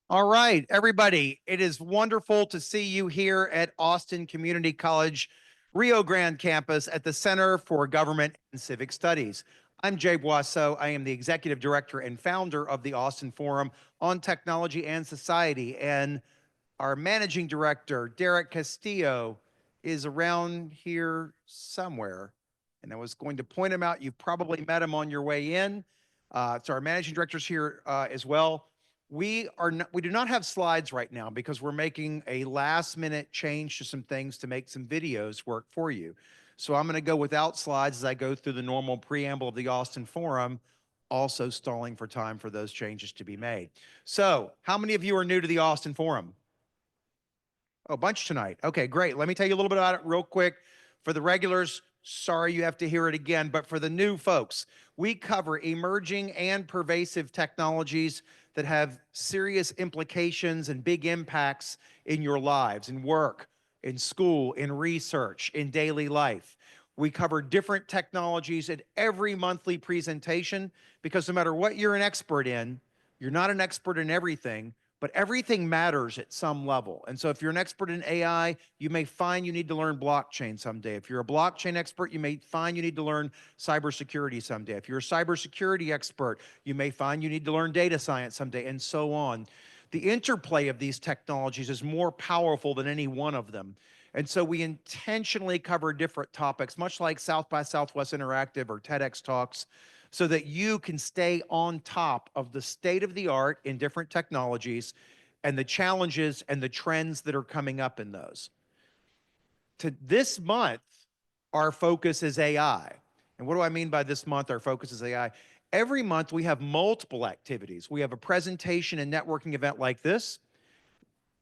All right, everybody, it is wonderful to see you here at Austin Community College, Rio Grande campus at the Center for Government and Civic Studies. I'm Jay Boisseau. I am the executive director and founder of the Austin Forum on Technology and Society. And our managing director, Derek Castillo, is around here somewhere. And I was going to point him out. You've probably met him on your way in. So our managing director's here as well. We do not have slides right now because we're making a last minute change to some things to make some videos work for you. So I'm going to go without slides as I go through the normal preamble of the Austin Forum, also stalling for time for those changes to be made. So how many of you are new to the Austin Forum? Oh, a bunch tonight. Okay, great. Let me tell you a little bit about it real quick. For the regulars, sorry you have to hear it again, but for the new folks, we cover emerging and pervasive technologies that have serious implications and big impacts in your lives, in work, in school, in research, in daily life. We cover different technologies at every monthly presentation because no matter what you're an expert in, you're not an expert in everything, but everything matters at some level. And so if you're an expert in AI, you may find you need to learn blockchain someday. If you're a blockchain expert, you may find you need to learn cybersecurity someday. If you're a cybersecurity expert, you may find you need to learn data science someday, and so on. The interplay of these technologies is more powerful than any one of them. And so we intentionally cover different topics, much like South by Southwest Interactive or TEDx Talks, so that you can stay on top of the state of the art in different technologies and the challenges and the trends that are coming up in those. To this month, our focus is AI. And what do I mean by this month, our focus is AI? Every month we have multiple activities. We have a presentation and networking event like this,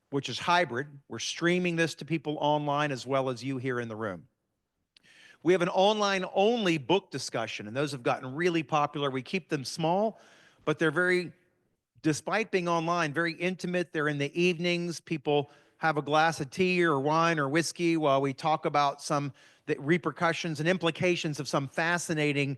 which is hybrid. We're streaming this to people online as well as you here in the room. We have an online only book discussion, and those have gotten really popular. We keep them small, but they're very, despite being online, very intimate. They're in the evenings. People have a glass of tea or wine or whiskey while we talk about some the repercussions and implications of some fascinating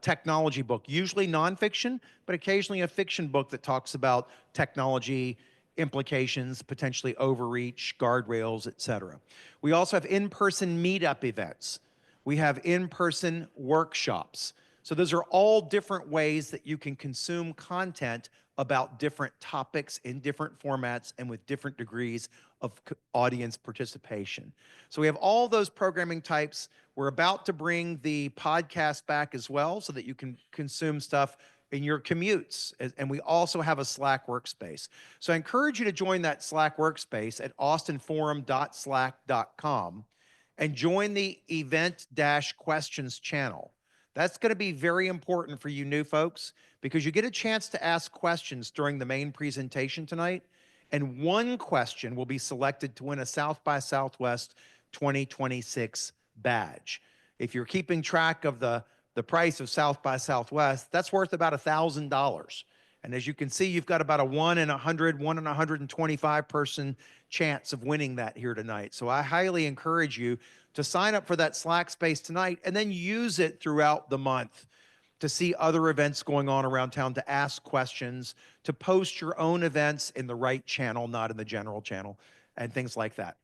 technology book, usually nonfiction, but occasionally a fiction book that talks about technology implications, potentially overreach, guardrails, et cetera. We also have in-person meetup events. We have in-person workshops. So those are all different ways that you can consume content about different topics in different formats and with different degrees of audience participation. So we have all those programming types. We're about to bring the podcast back as well so that you can consume stuff in your commutes. And we also have a Slack workspace. So I encourage you to join that Slack workspace at austinforum.slack.com and join the event-questions channel. That's going to be very important for you new folks because you get a chance to ask questions during the main presentation tonight, and one question will be selected to win a South by Southwest 2026 badge. If you're keeping track of the price of South by Southwest, that's worth about $1,000. And as you can see, you've got about a 1 in 100, 1 in 125 person chance of winning that here tonight. So I highly encourage you to sign up for that Slack space tonight and then use it throughout the month to see other events going on around town, to ask questions, to post your own events in the right channel, not in the general channel, and things like that.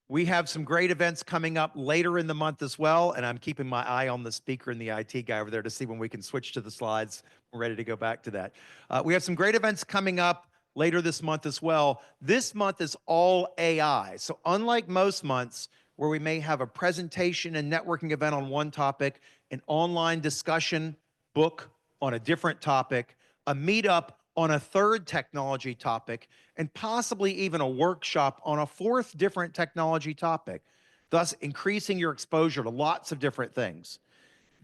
We have some great events coming up later in the month as well, and I'm keeping my eye on the speaker and the IT guy over there to see when we can switch to the slides. We're ready to go back to that. We have some great events coming up later this month as well. This month is all AI. So unlike most months where we may have a presentation and networking event on one topic, an online discussion book on a different topic, a meetup on a third technology topic, and possibly even a workshop on a fourth different technology topic, thus increasing your exposure to lots of different things.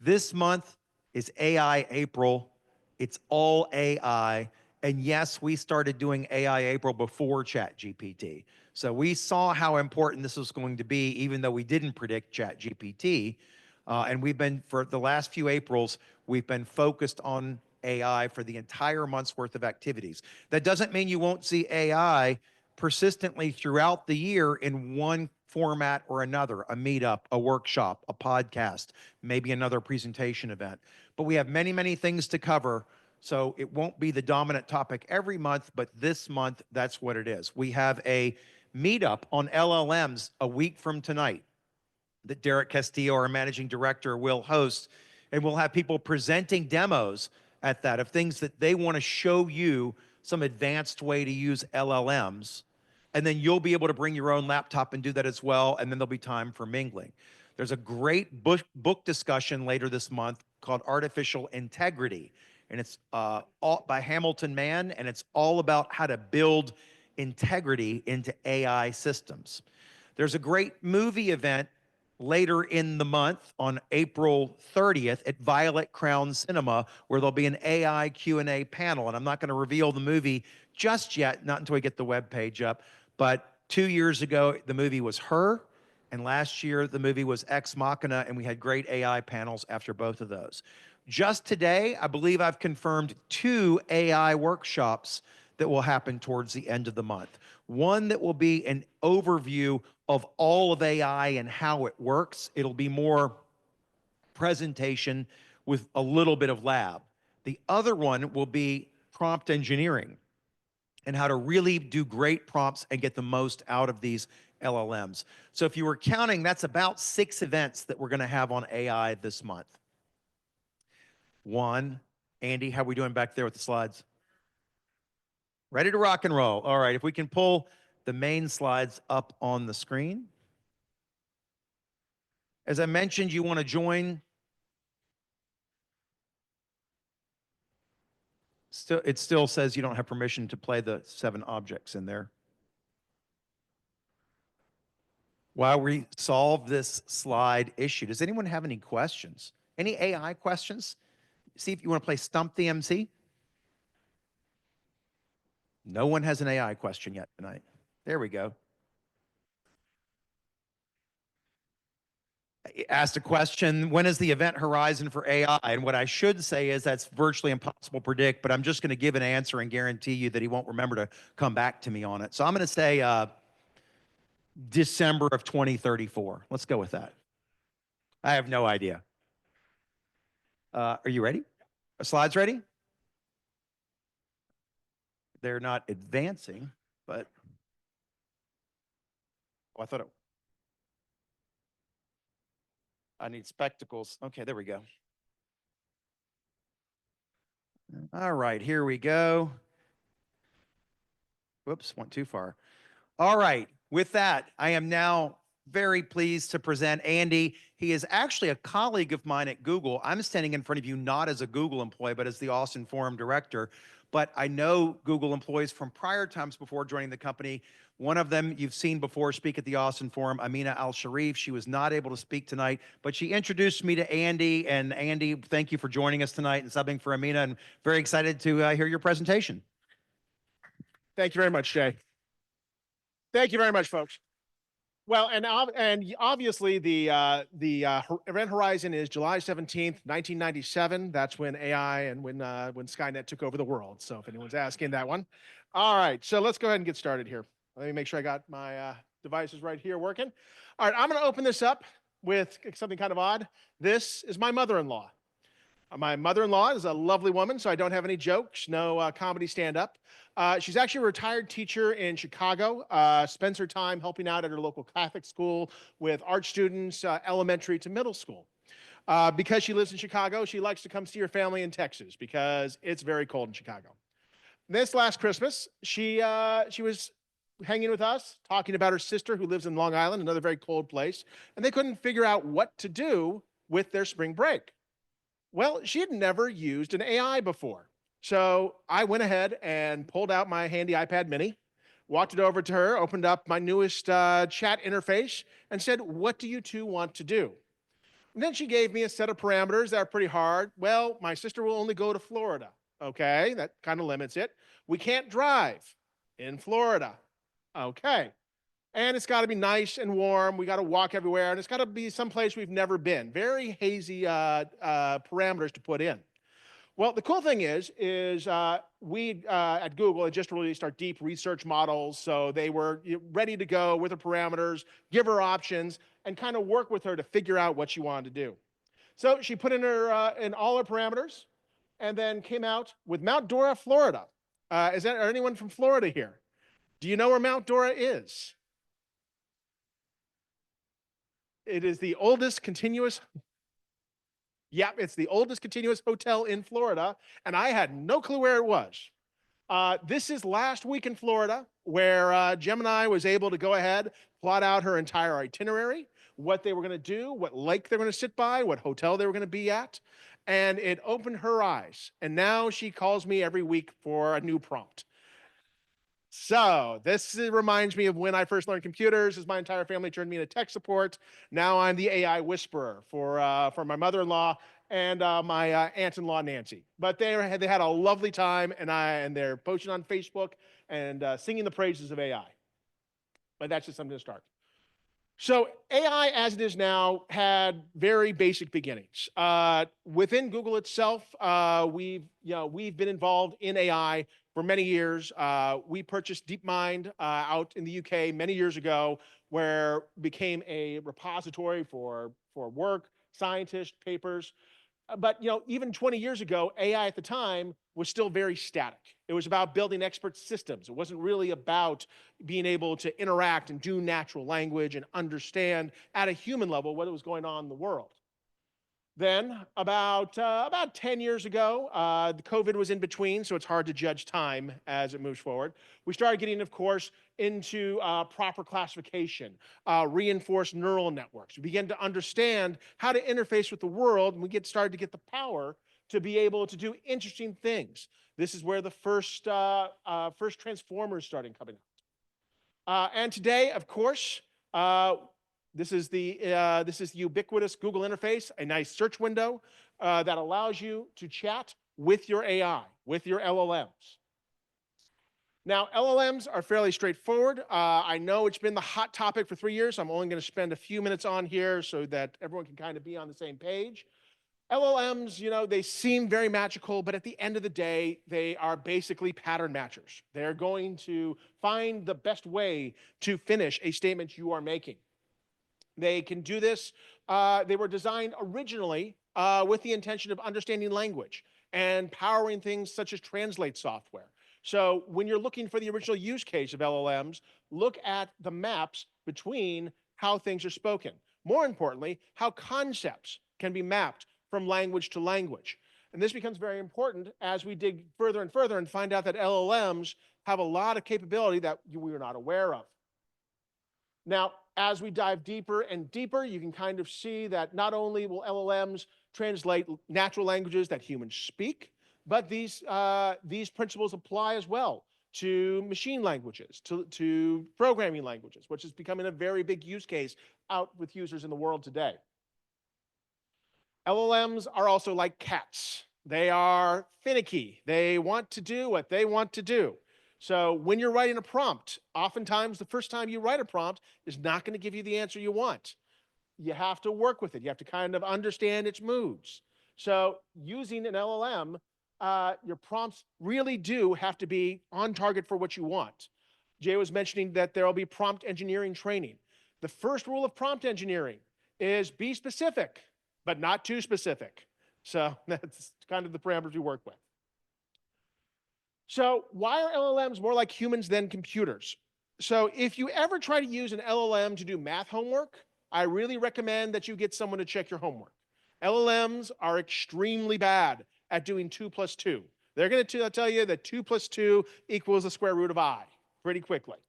This month is AI April. It's all AI. And yes, we started doing AI April before ChatGPT. So we saw how important this was going to be, even though we didn't predict ChatGPT. And we've been, for the last few Aprils, we've been focused on AI for the entire month's worth of activities. That doesn't mean you won't see AI persistently throughout the year in one format or another, a meetup, a workshop, a podcast, maybe another presentation event. But we have many, many things to cover So it won't be the dominant topic every month, but this month, that's what it is. We have a meetup on LLMs a week from tonight that Derek Castillo, our managing director, will host. And we'll have people presenting demos at that of things that they want to show you some advanced way to use LLMs. And then you'll be able to bring your own laptop and do that as well. And then there'll be time for mingling. There's a great book discussion later this month called Artificial Integrity. And it's all by Hamilton Mann, and it's all about how to build integrity into AI systems. There's a great movie event later in the month on April 30th at Violet Crown Cinema, where there'll be an AI Q&A panel. And I'm not going to reveal the movie just yet, not until we get the webpage up. But 2 years ago, the movie was Her, and last year the movie was Ex Machina, and we had great AI panels after both of those. Just today, I believe I've confirmed 2 AI workshops that will happen towards the end of the month. One that will be an overview of all of AI and how it works. It'll be more presentation with a little bit of lab. The other one will be prompt engineering and how to really do great prompts and get the most out of these LLMs. So if you were counting, that's about 6 events that we're going to have on AI this month. One, Andy, how are we doing back there with the slides? Ready to rock and roll. All right, if we can pull the main slides up on the screen. As I mentioned, you want to join. It still says you don't have permission to play the 7 objects in there. While we solve this slide issue, does anyone have any questions? Any AI questions? See if you want to play Stump the MC. No one has an AI question yet tonight. There we go. Asked a question, when is the event horizon for AI? And what I should say is that's virtually impossible to predict, but I'm just going to give an answer and guarantee you that he won't remember to come back to me on it. So I'm going to say December of 2034. Let's go with that. I have no idea. Are you ready? Are slides ready? They're not advancing, but I thought I need spectacles. Okay, there we go. All right, here we go. Whoops, went too far. All right, with that, I am now very pleased to present Andy. He is actually a colleague of mine at Google. I'm standing in front of you not as a Google employee, but as the Austin Forum director. But I know Google employees from prior times before joining the company. One of them you've seen before speak at the Austin Forum, Amina Al-Sharif. She was not able to speak tonight, but she introduced me to Andy. And Andy, thank you for joining us tonight and subbing for Amina. And very excited to hear your presentation. Thank you very much, Jay. Thank you very much, folks. Well, and obviously the event horizon is July 17th, 1997. That's when AI and when Skynet took over the world. So if anyone's asking that one. All right, so let's go ahead and get started here. Let me make sure I got my devices right here working. All right, I'm going to open this up with something kind of odd. This is my mother-in-law. My mother-in-law is a lovely woman, so I don't have any jokes, no comedy stand-up. She's actually a retired teacher in Chicago, spends her time helping out at her local Catholic school with art students, elementary to middle school. Because she lives in Chicago, she likes to come see her family in Texas because it's very cold in Chicago. This last Christmas, she was hanging with us, talking about her sister who lives in Long Island, another very cold place, and they couldn't figure out what to do with their spring break. Well, she had never used an AI before. So I went ahead and pulled out my handy iPad mini, walked it over to her, opened up my newest chat interface, and said, what do you two want to do? And then she gave me a set of parameters that are pretty hard. Well, my sister will only go to Florida. Okay, that kind of limits it. We can't drive in Florida. Okay. And it's got to be nice and warm. We got to walk everywhere, and it's got to be someplace we've never been. Very hazy parameters to put in. Well, the cool thing is we at Google had just released our deep research models, so they were ready to go with the parameters, give her options, and kind of work with her to figure out what she wanted to do. So she put in her in all her parameters, and then came out with Mount Dora, Florida. Is there anyone from Florida here? Do you know where Mount Dora is? It is the oldest continuous. Yep, it's the oldest continuous hotel in Florida, and I had no clue where it was. This is last week in Florida, where Gemini was able to go ahead, plot out her entire itinerary, what they were going to do, what lake they were going to sit by, what hotel they were going to be at, and it opened her eyes. And now she calls me every week for a new prompt. So this reminds me of when I first learned computers, as my entire family turned me into tech support. Now I'm the AI whisperer for my mother-in-law and my aunt-in-law Nancy. But they had a lovely time, and they're posting on Facebook and singing the praises of AI. But that's just something to start. So AI, as it is now, had very basic beginnings. Within Google itself, we've been involved in AI for many years. We purchased DeepMind out in the UK many years ago, where it became a repository for work, scientists, papers. But even 20 years ago, AI at the time was still very static. It was about building expert systems. It wasn't really about being able to interact and do natural language and understand at a human level what was going on in the world. Then, about 10 years ago, the COVID was in between, so it's hard to judge time as it moves forward. We started getting, of course, into proper classification, reinforced neural networks. We began to understand how to interface with the world, and we started to get the power to be able to do interesting things. This is where the first transformers started coming out. And today, of course, this is the ubiquitous Google interface, a nice search window that allows you to chat with your AI, with your LLMs. Now, LLMs are fairly straightforward. I know it's been the hot topic for 3 years, so I'm only going to spend a few minutes on here so that everyone can kind of be on the same page. LLMs, they seem very magical, but at the end of the day, they are basically pattern matchers. They're going to find the best way to finish a statement you are making. They can do this. They were designed originally with the intention of understanding language and powering things such as translate software. So when you're looking for the original use case of LLMs, look at the maps between how things are spoken. More importantly, how concepts can be mapped from language to language. And this becomes very important as we dig further and further and find out that LLMs have a lot of capability that we were not aware of. Now, as we dive deeper and deeper, you can kind of see that not only will LLMs translate natural languages that humans speak, but these principles apply as well to machine languages, to programming languages, which is becoming a very big use case out with users in the world today. LLMs are also like cats. They are finicky. They want to do what they want to do. So when you're writing a prompt, oftentimes the first time you write a prompt is not going to give you the answer you want. You have to work with it. You have to kind of understand its moods. So using an LLM, your prompts really do have to be on target for what you want. Jay was mentioning that there will be prompt engineering training. The first rule of prompt engineering is be specific, but not too specific. So that's kind of the parameters we work with. So why are LLMs more like humans than computers? So if you ever try to use an LLM to do math homework, I really recommend that you get someone to check your homework. LLMs are extremely bad at doing 2 plus 2. They're going to tell you that 2 plus 2 equals the square root of I pretty quickly.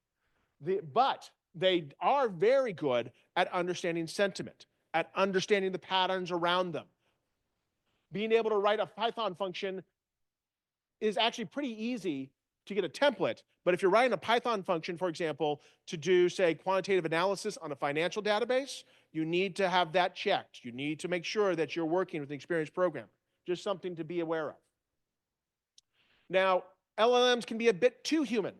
But they are very good at understanding sentiment, at understanding the patterns around them. Being able to write a Python function is actually pretty easy to get a template, but if you're writing a Python function, for example, to do, say, quantitative analysis on a financial database, you need to have that checked. You need to make sure that you're working with an experienced programmer. Just something to be aware of. Now, LLMs can be a bit too human.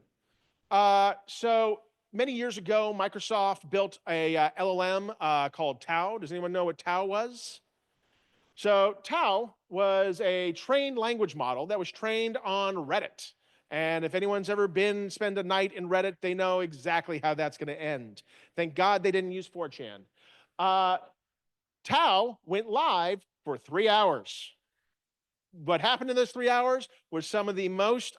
So many years ago, Microsoft built a LLM called Tau. Does anyone know what Tau was? So Tau was a trained language model that was trained on Reddit. And if anyone's ever spend a night in Reddit, they know exactly how that's going to end. Thank God they didn't use 4chan. Tau went live for 3 hours. what happened in those 3 hours was some of the most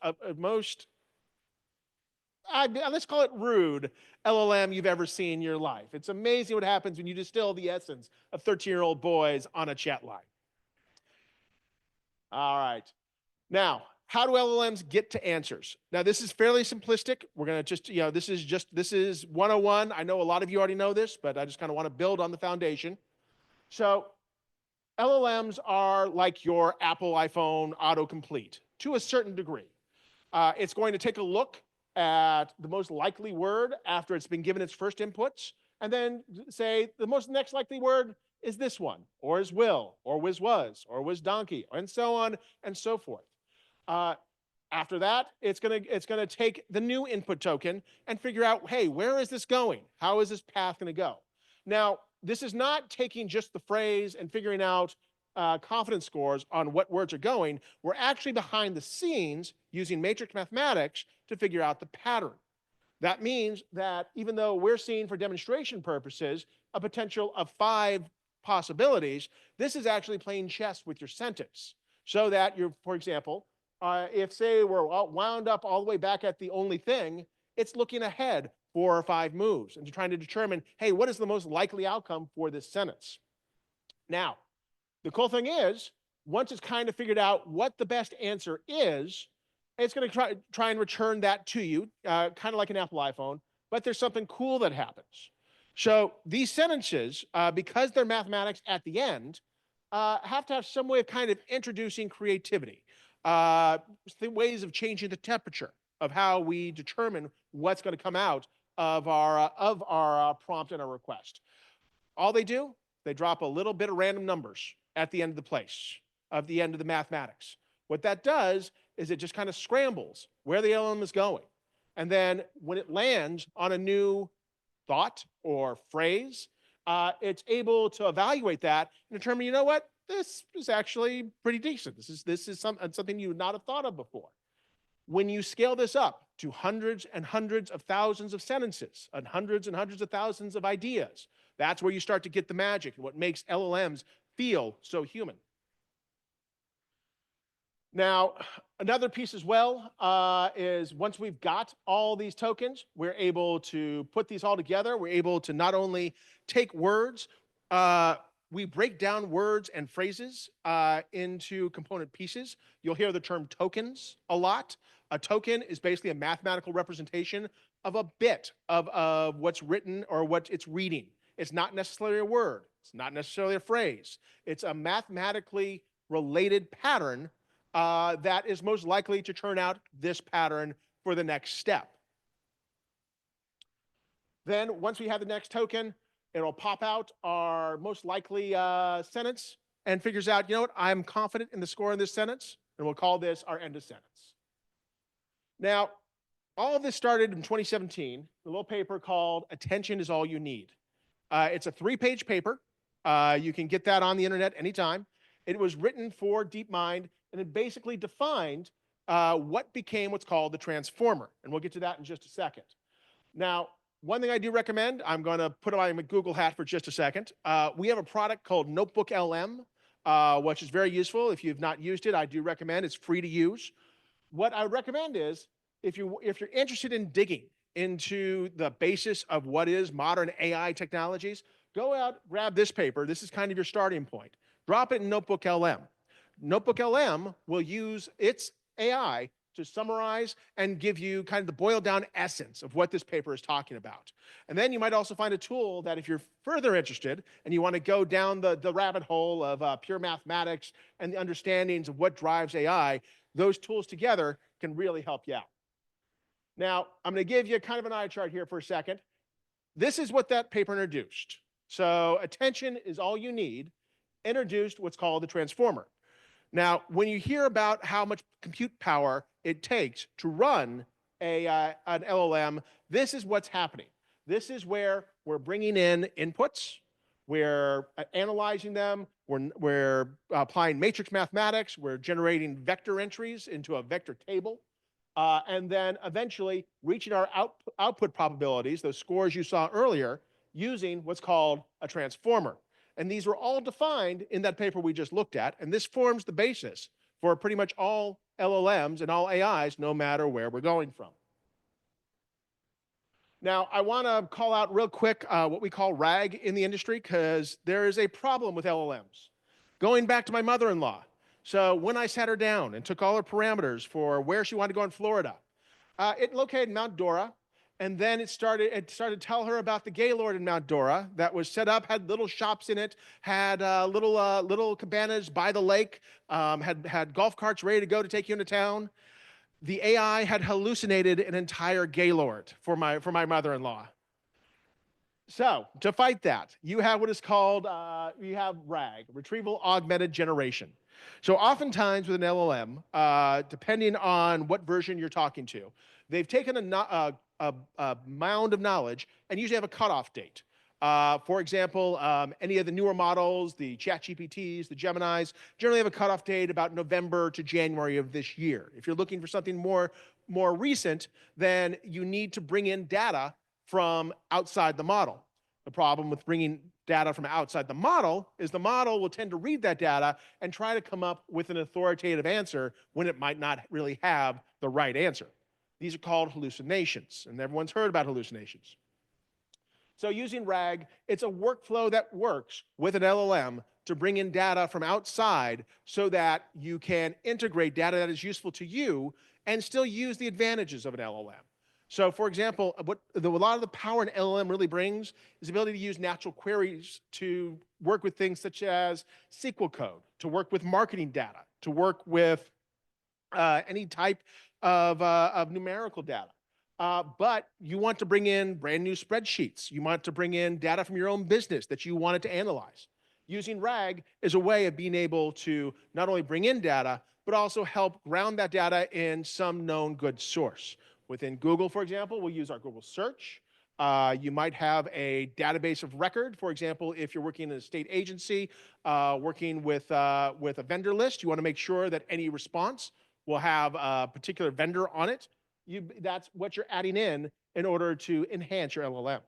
let's call it rude LLM you've ever seen in your life. It's amazing what happens when you distill the essence of 13-year-old boys on a chat line. All right. Now, how do LLMs get to answers? Now, this is fairly simplistic. We're going to just, this is 101. I know a lot of you already know this, but I just kind of want to build on the foundation. So LLMs are like your Apple iPhone autocomplete to a certain degree. It's going to take a look at the most likely word after it's been given its first inputs, and then say the most next likely word is this one, or is will, or was, or was donkey, and so on and so forth. After that, it's gonna take the new input token and figure out, hey, where is this going? How is this path going to go? Now, this is not taking just the phrase and figuring out confidence scores on what words are going. We're actually behind the scenes using matrix mathematics to figure out the pattern. That means that even though we're seeing for demonstration purposes a potential of 5 possibilities, this is actually playing chess with your sentence. So that you're, for example, if say we're wound up all the way back at the only thing, it's looking ahead 4 or 5 moves and trying to determine, hey, what is the most likely outcome for this sentence? Now, the cool thing is, once it's kind of figured out what the best answer is, it's going to try and return that to you, kind of like an Apple iPhone, but there's something cool that happens. So these sentences, because they're mathematics at the end, have to have some way of kind of introducing creativity, ways of changing the temperature of how we determine what's going to come out of our prompt and our request. All they do, they drop a little bit of random numbers at the end of the place, of the end of the mathematics. What that does is it just kind of scrambles where the LLM is going. And then when it lands on a new thought or phrase, it's able to evaluate that and determine, you know what, this is actually pretty decent. This is something you would not have thought of before. When you scale this up to hundreds and hundreds of thousands of sentences and hundreds of thousands of ideas, that's where you start to get the magic and what makes LLMs feel so human. Now, another piece as well is once we've got all these tokens, we're able to put these all together. We're able to not only take words, we break down words and phrases into component pieces. You'll hear the term tokens a lot. A token is basically a mathematical representation of a bit of what's written or what it's reading. It's not necessarily a word. It's not necessarily a phrase. It's a mathematically related pattern that is most likely to turn out this pattern for the next step. Then once we have the next token, it'll pop out our most likely sentence and figures out, you know what, I'm confident in the score in this sentence, and we'll call this our end of sentence. Now, all of this started in 2017, a little paper called Attention is All You Need. It's a 3-page paper. You can get that on the internet anytime. It was written for DeepMind, and it basically defined what became what's called the transformer. And we'll get to that in just a second. Now, one thing I do recommend, I'm going to put on my Google hat for just a second. We have a product called Notebook LM, which is very useful. If you've not used it, I do recommend. It's free to use. What I would recommend is, if you're interested in digging into the basis of what is modern AI technologies, go out, grab this paper. This is kind of your starting point. Drop it in Notebook LM. Notebook LM will use its AI to summarize and give you kind of the boiled down essence of what this paper is talking about. And then you might also find a tool that if you're further interested and you want to go down the rabbit hole of pure mathematics and the understandings of what drives AI, those tools together can really help you out. Now, I'm going to give you kind of an eye chart here for a second. This is what that paper introduced. So attention is all you need, introduced what's called the transformer. Now, when you hear about how much compute power it takes to run an LLM, this is what's happening. This is where we're bringing in inputs, we're analyzing them, we're applying matrix mathematics, we're generating vector entries into a vector table, and then eventually reaching our output probabilities, those scores you saw earlier, using what's called a transformer. And these were all defined in that paper we just looked at, and this forms the basis for pretty much all LLMs and all AIs, no matter where we're going from. Now, I want to call out real quick what we call RAG in the industry, because there is a problem with LLMs. Going back to my mother-in-law. So when I sat her down and took all her parameters for where she wanted to go in Florida, it located Mount Dora, and then it started to tell her about the Gaylord in Mount Dora that was set up, had little shops in it, had little cabanas by the lake, had golf carts ready to go to take you into town. The AI had hallucinated an entire Gaylord for my mother-in-law. So to fight that, you have what is called you have RAG, retrieval augmented generation. So oftentimes with an LLM, depending on what version you're talking to, they've taken a mound of knowledge and usually have a cutoff date. For example, any of the newer models, the ChatGPTs, the Geminis, generally have a cutoff date about November to January of this year. If you're looking for something more recent, then you need to bring in data from outside the model. The problem with bringing data from outside the model is the model will tend to read that data and try to come up with an authoritative answer when it might not really have the right answer. These are called hallucinations, and everyone's heard about hallucinations. So using RAG, it's a workflow that works with an LLM to bring in data from outside so that you can integrate data that is useful to you and still use the advantages of an LLM. So for example, a lot of the power an LLM really brings is the ability to use natural queries to work with things such as SQL code, to work with marketing data, to work with any type of numerical data. But you want to bring in brand new spreadsheets. You want to bring in data from your own business that you wanted to analyze. Using RAG is a way of being able to not only bring in data, but also help ground that data in some known good source. Within Google, for example, we'll use our Google search. You might have a database of record. For example, if you're working in a state agency, working with a vendor list, you want to make sure that any response will have a particular vendor on it. That's what you're adding in order to enhance your LLM.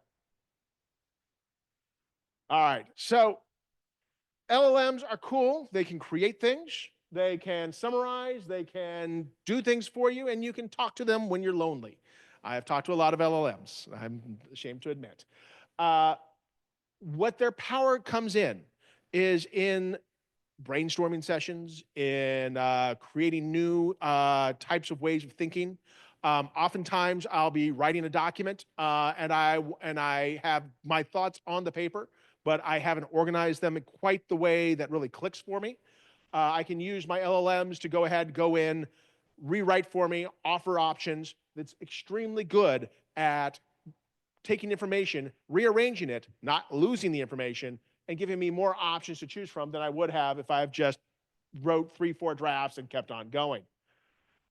All right, so LLMs are cool. They can create things, they can summarize, they can do things for you, and you can talk to them when you're lonely. I have talked to a lot of LLMs, I'm ashamed to admit. What their power comes in is in brainstorming sessions, in creating new types of ways of thinking. Oftentimes, I'll be writing a document and I have my thoughts on the paper, but I haven't organized them in quite the way that really clicks for me. I can use my LLMs to go ahead, go in, rewrite for me, offer options. That's extremely good at taking information, rearranging it, not losing the information, and giving me more options to choose from than I would have if I've just wrote 3-4 drafts and kept on going.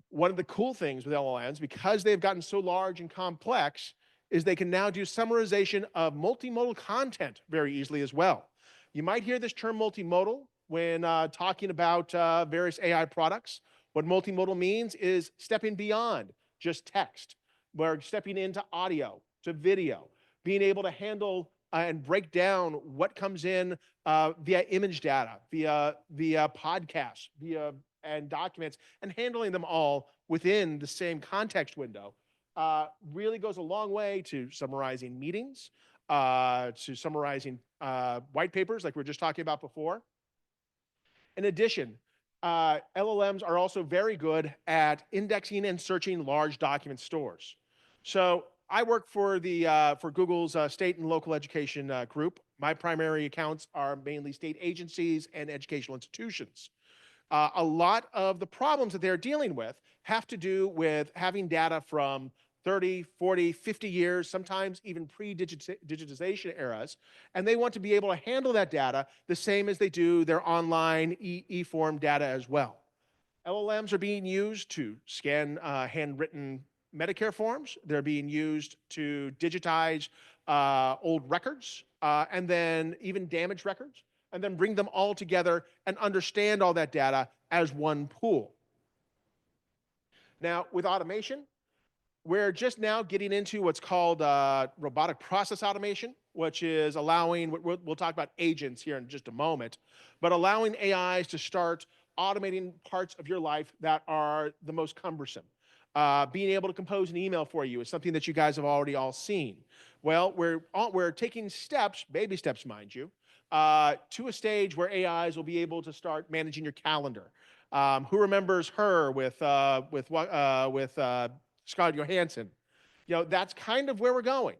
One of the cool things with LLMs, because they've gotten so large and complex, is they can now do summarization of multimodal content very easily as well. You might hear this term multimodal when talking about various AI products. What multimodal means is stepping beyond just text. We're stepping into audio, to video, being able to handle and break down what comes in via image data, via podcasts, and documents, and handling them all within the same context window really goes a long way to summarizing meetings, to summarizing white papers like we were just talking about before. In addition, LLMs are also very good at indexing and searching large document stores. So I work for Google's state and local education group. My primary accounts are mainly state agencies and educational institutions. A lot of the problems that they're dealing with have to do with having data from 30, 40, 50 years, sometimes even pre-digitization eras, and they want to be able to handle that data the same as they do their online e-form data as well. LLMs are being used to scan handwritten Medicare forms. They're being used to digitize old records and then even damaged records, and then bring them all together and understand all that data as one pool. Now, with automation, we're just now getting into what's called robotic process automation, which is allowing, we'll talk about agents here in just a moment, but allowing AIs to start automating parts of your life that are the most cumbersome. Being able to compose an email for you is something that you guys have already all seen. Well, we're taking steps, baby steps, mind you, to a stage where AIs will be able to start managing your calendar. Who remembers Her with Scarlett Johansson? You know, that's kind of where we're going.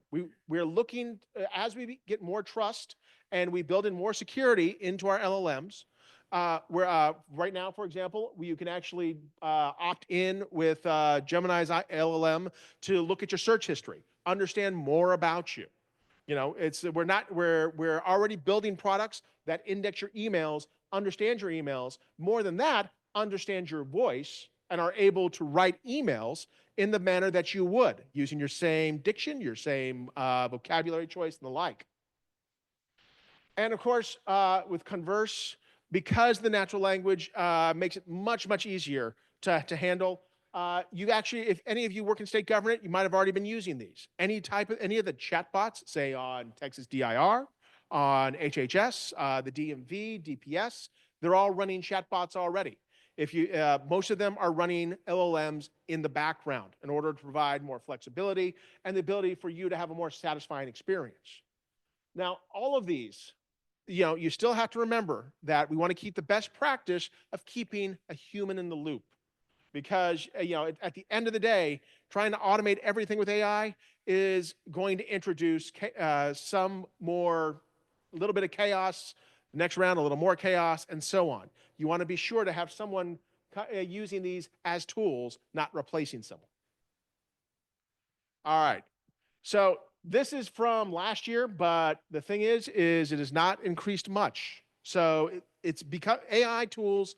We're looking as we get more trust and we build in more security into our LLMs. Where right now, for example, you can actually opt in with Gemini's LLM to look at your search history, understand more about you. You know, we're already building products that index your emails, understand your emails. More than that, understand your voice and are able to write emails in the manner that you would, using your same diction, your same vocabulary choice, and the like. And of course, with Converse, because the natural language makes it much, much easier to handle. You actually, if any of you work in state government, you might have already been using these. Any of the chatbots, say on Texas DIR, on HHS, the DMV, DPS, they're all running chatbots already. Most of them are running LLMs in the background in order to provide more flexibility and the ability for you to have a more satisfying experience. Now, all of these, you know, you still have to remember that we want to keep the best practice of keeping a human in the loop, because you know, at the end of the day, trying to automate everything with AI is going to introduce a little bit of chaos. Next round, a little more chaos, and so on. You want to be sure to have someone using these as tools, not replacing someone. All right. So this is from last year, but the thing is it has not increased much. So it's because AI tools,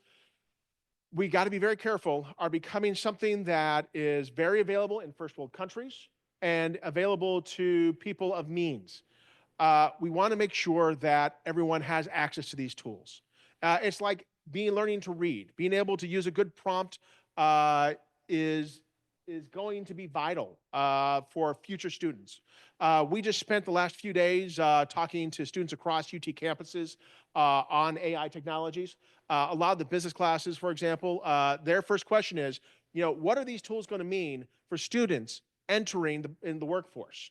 we got to be very careful, are becoming something that is very available in first world countries and available to people of means. We want to make sure that everyone has access to these tools. It's like learning to read. Being able to use a good prompt is going to be vital for future students. We just spent the last few days talking to students across UT campuses on AI technologies. A lot of the business classes, for example, their first question is, you know, what are these tools going to mean for students entering in the workforce?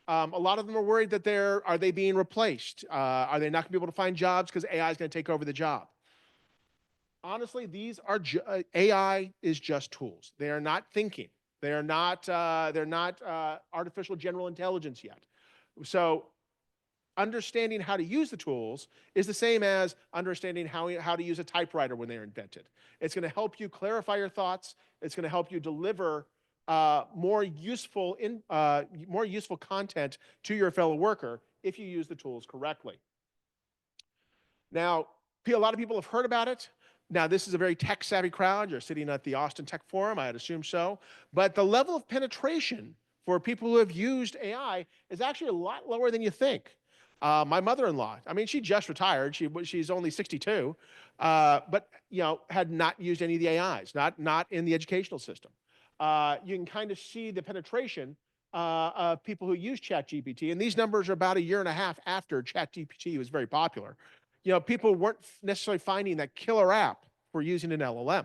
A lot of them are worried that are they being replaced? Are they not going to be able to find jobs because AI is going to take over the job? Honestly, AI is just tools. They are not thinking. They're not artificial general intelligence yet. So understanding how to use the tools is the same as understanding how to use a typewriter when they're invented. It's going to help you clarify your thoughts. It's going to help you deliver more useful content to your fellow worker if you use the tools correctly. Now, a lot of people have heard about it. Now, this is a very tech-savvy crowd. You're sitting at the Austin Tech Forum, I'd assume so. But the level of penetration for people who have used AI is actually a lot lower than you think. My mother-in-law, I mean, she just retired. She's only 62, but you know, had not used any of the AIs, not in the educational system. You can kind of see the penetration of people who use ChatGPT, and these numbers are about a year and a half after ChatGPT was very popular. You know, people weren't necessarily finding that killer app for using an LLM.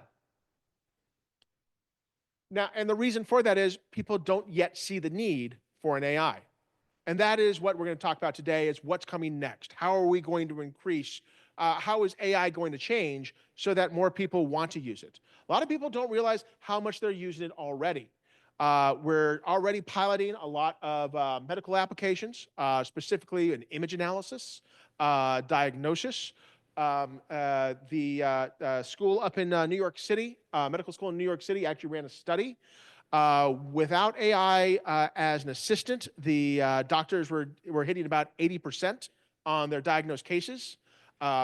Now, and the reason for that is people don't yet see the need for an AI. And that is what we're going to talk about today, is what's coming next. How are we going to increase, how is AI going to change so that more people want to use it? A lot of people don't realize how much they're using it already. We're already piloting a lot of medical applications, specifically in image analysis, diagnosis. The school up in New York City, medical school in New York City, actually ran a study. Without AI as an assistant, the doctors were hitting about 80% on their diagnosed cases.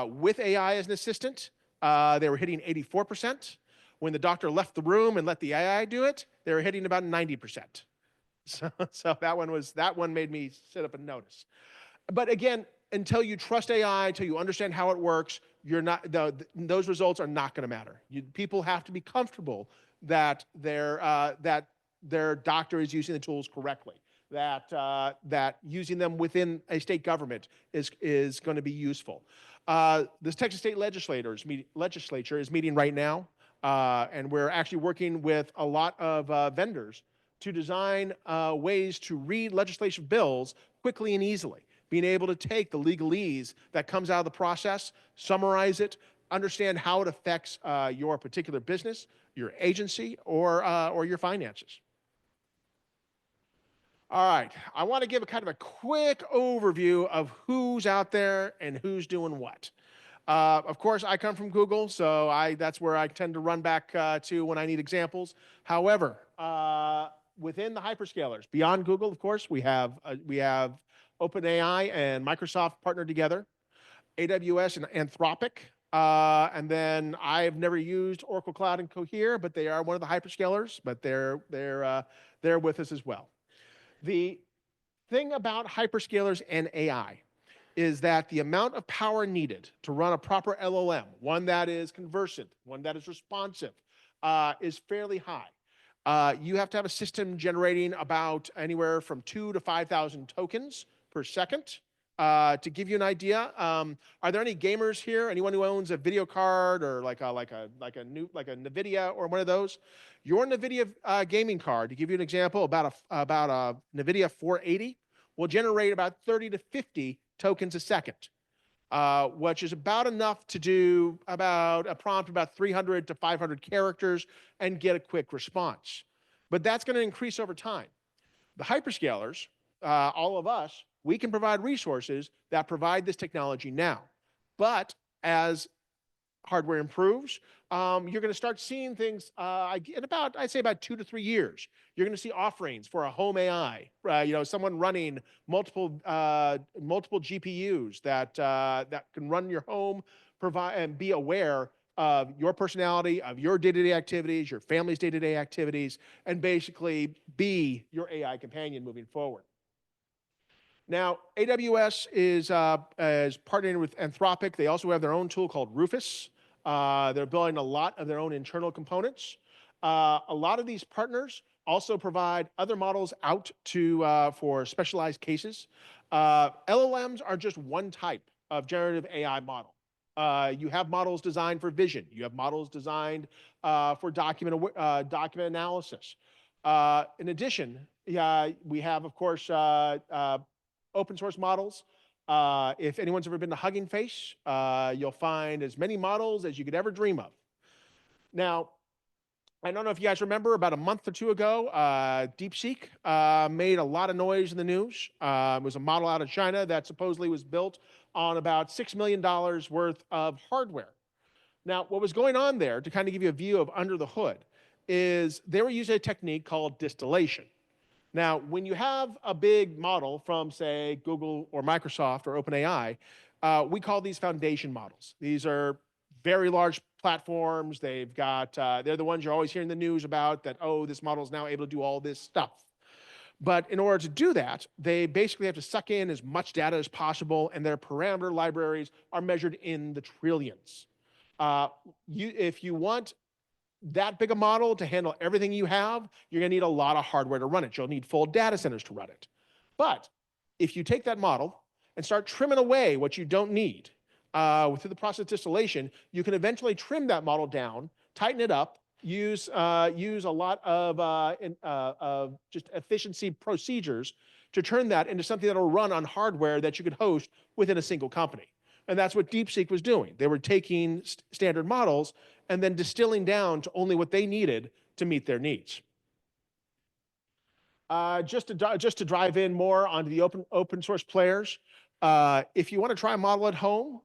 With AI as an assistant, they were hitting 84%. When the doctor left the room and let the AI do it, they were hitting about 90%. So that one made me sit up and notice. But again, until you trust AI, until you understand how it works, those results are not going to matter. People have to be comfortable that their doctor is using the tools correctly, that using them within a state government is going to be useful. This Texas State legislature is meeting right now, and we're actually working with a lot of vendors to design ways to read legislative bills quickly and easily, being able to take the legalese that comes out of the process, summarize it, understand how it affects your particular business, your agency, or your finances. All right, I want to give a kind of a quick overview of who's out there and who's doing what. Of course, I come from Google, so that's where I tend to run back to when I need examples. However, within the hyperscalers, beyond Google, of course, we have OpenAI and Microsoft partnered together, AWS and Anthropic, and then I've never used Oracle Cloud and Cohere, but they are one of the hyperscalers, but they're with us as well. The thing about hyperscalers and AI is that the amount of power needed to run a proper LLM, one that is conversant, one that is responsive, is fairly high. You have to have a system generating about anywhere from 2,000 to 5,000 tokens per second. To give you an idea, are there any gamers here? Anyone who owns a video card or like a NVIDIA or one of those? Your NVIDIA gaming card, to give you an example, about a NVIDIA 480 will generate about 30 to 50 tokens a second, which is about enough to do about a prompt about 300 to 500 characters and get a quick response. But that's going to increase over time. The hyperscalers, all of us, we can provide resources that provide this technology now. But as hardware improves, you're going to start seeing things in about, I'd say about 2 to 3 years. You're going to see offerings for a home AI, someone running multiple GPUs that can run your home, provide and be aware of your personality, of your day-to-day activities, your family's day-to-day activities, and basically be your AI companion moving forward. Now, AWS is partnering with Anthropic. They also have their own tool called Rufus. They're building a lot of their own internal components. A lot of these partners also provide other models out for specialized cases. LLMs are just one type of generative AI model. You have models designed for vision. You have models designed for document analysis. In addition, we have, of course, open source models. If anyone's ever been to Hugging Face, you'll find as many models as you could ever dream of. Now, I don't know if you guys remember, about a month or two ago, DeepSeek made a lot of noise in the news. It was a model out of China that supposedly was built on about $6 million worth of hardware. Now, what was going on there, to kind of give you a view of under the hood, is they were using a technique called distillation. Now, when you have a big model from, say, Google or Microsoft or OpenAI, we call these foundation models. These are very large platforms. They're the ones you're always hearing the news about, that, oh, this model is now able to do all this stuff. But in order to do that, they basically have to suck in as much data as possible, and their parameter libraries are measured in the trillions. If you want that big a model to handle everything you have, you're going to need a lot of hardware to run it. You'll need full data centers to run it. But if you take that model and start trimming away what you don't need through the process of distillation, you can eventually trim that model down, tighten it up, use a lot of just efficiency procedures to turn that into something that will run on hardware that you could host within a single company. And that's what DeepSeek was doing. They were taking standard models and then distilling down to only what they needed to meet their needs. Just to drive in more onto the open source players, if you want to try a model at home,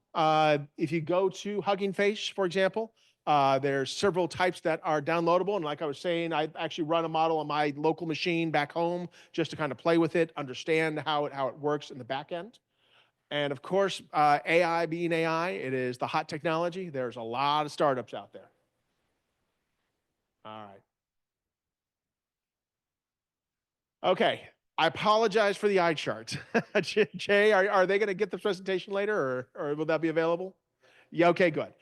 if you go to Hugging Face, for example, there's several types that are downloadable. And like I was saying, I actually run a model on my local machine back home just to kind of play with it, understand how it works in the back end. And of course, AI being AI, it is the hot technology. There's a lot of startups out there. All right. Okay, I apologize for the eye chart. Jay, are they going to get the presentation later, or will that be available? Yeah, okay, good.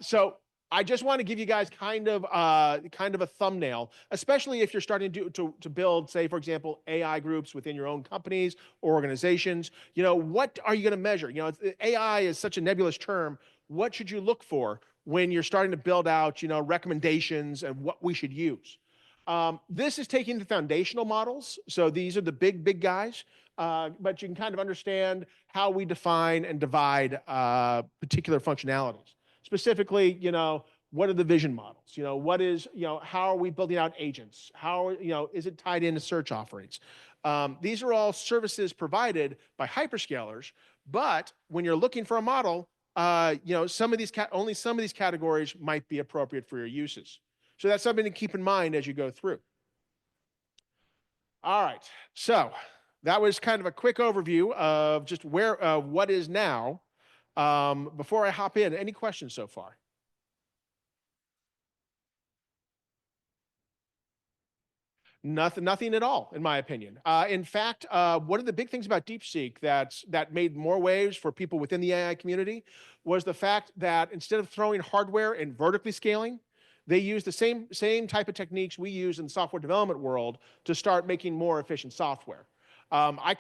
So I just want to give you guys kind of a thumbnail, especially if you're starting to build, say, for example, AI groups within your own companies or organizations. You know, what are you going to measure? You know, AI is such a nebulous term. What should you look for when you're starting to build out, you know, recommendations and what we should use? This is taking the foundational models. So these are the big guys, but you can kind of understand how we define and divide particular functionalities. Specifically, you know, what are the vision models? You know, what is, you know, how are we building out agents? How, you know, is it tied into search offerings? These are all services provided by hyperscalers, but when you're looking for a model, you know, only some of these categories might be appropriate for your uses. So that's something to keep in mind as you go through. All right, so that was kind of a quick overview of just what is now. Before I hop in, any questions so far? Nothing at all, in my opinion. In fact, one of the big things about DeepSeek that made more waves for people within the AI community was the fact that instead of throwing hardware and vertically scaling, they used the same type of techniques we use in the software development world to start making more efficient software. I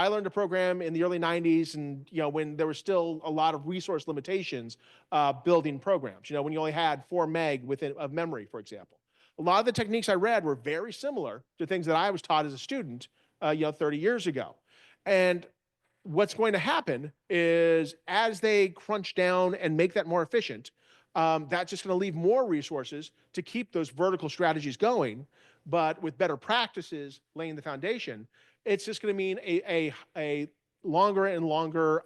learned to program in the early '90s, and you know when there was still a lot of resource limitations building programs. You know when you only had 4 meg of memory, for example. A lot of the techniques I read were very similar to things that I was taught as a student, you know, 30 years ago. And what's going to happen is as they crunch down and make that more efficient, that's just going to leave more resources to keep those vertical strategies going. But with better practices laying the foundation, it's just going to mean a longer and longer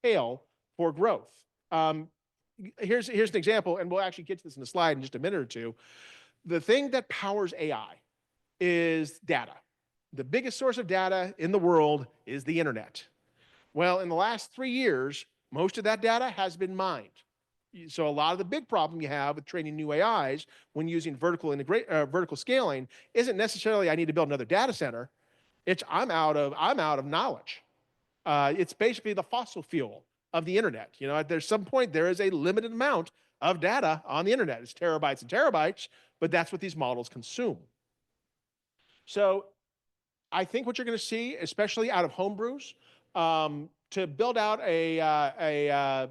tail for growth. Here's an example, and we'll actually get to this in the slide in just a minute or two. The thing that powers AI is data. The biggest source of data in the world is the internet. Well, in the last 3 years, most of that data has been mined. So a lot of the big problem you have with training new AIs when using vertical scaling isn't necessarily I need to build another data center. It's I'm out of knowledge. It's basically the fossil fuel of the internet. You know, there's some point there is a limited amount of data on the internet. It's terabytes and terabytes, but that's what these models consume. So I think what you're going to see, especially out of homebrews, to build out a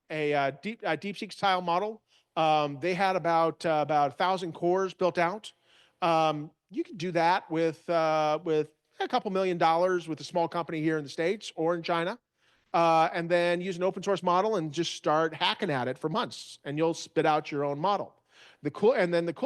DeepSeek style model, they had about 1,000 cores built out. You can do that with a couple $1 million with a small company here in the States or in China. And then use an open source model and just start hacking at it for months, and you'll spit out your own model. The cool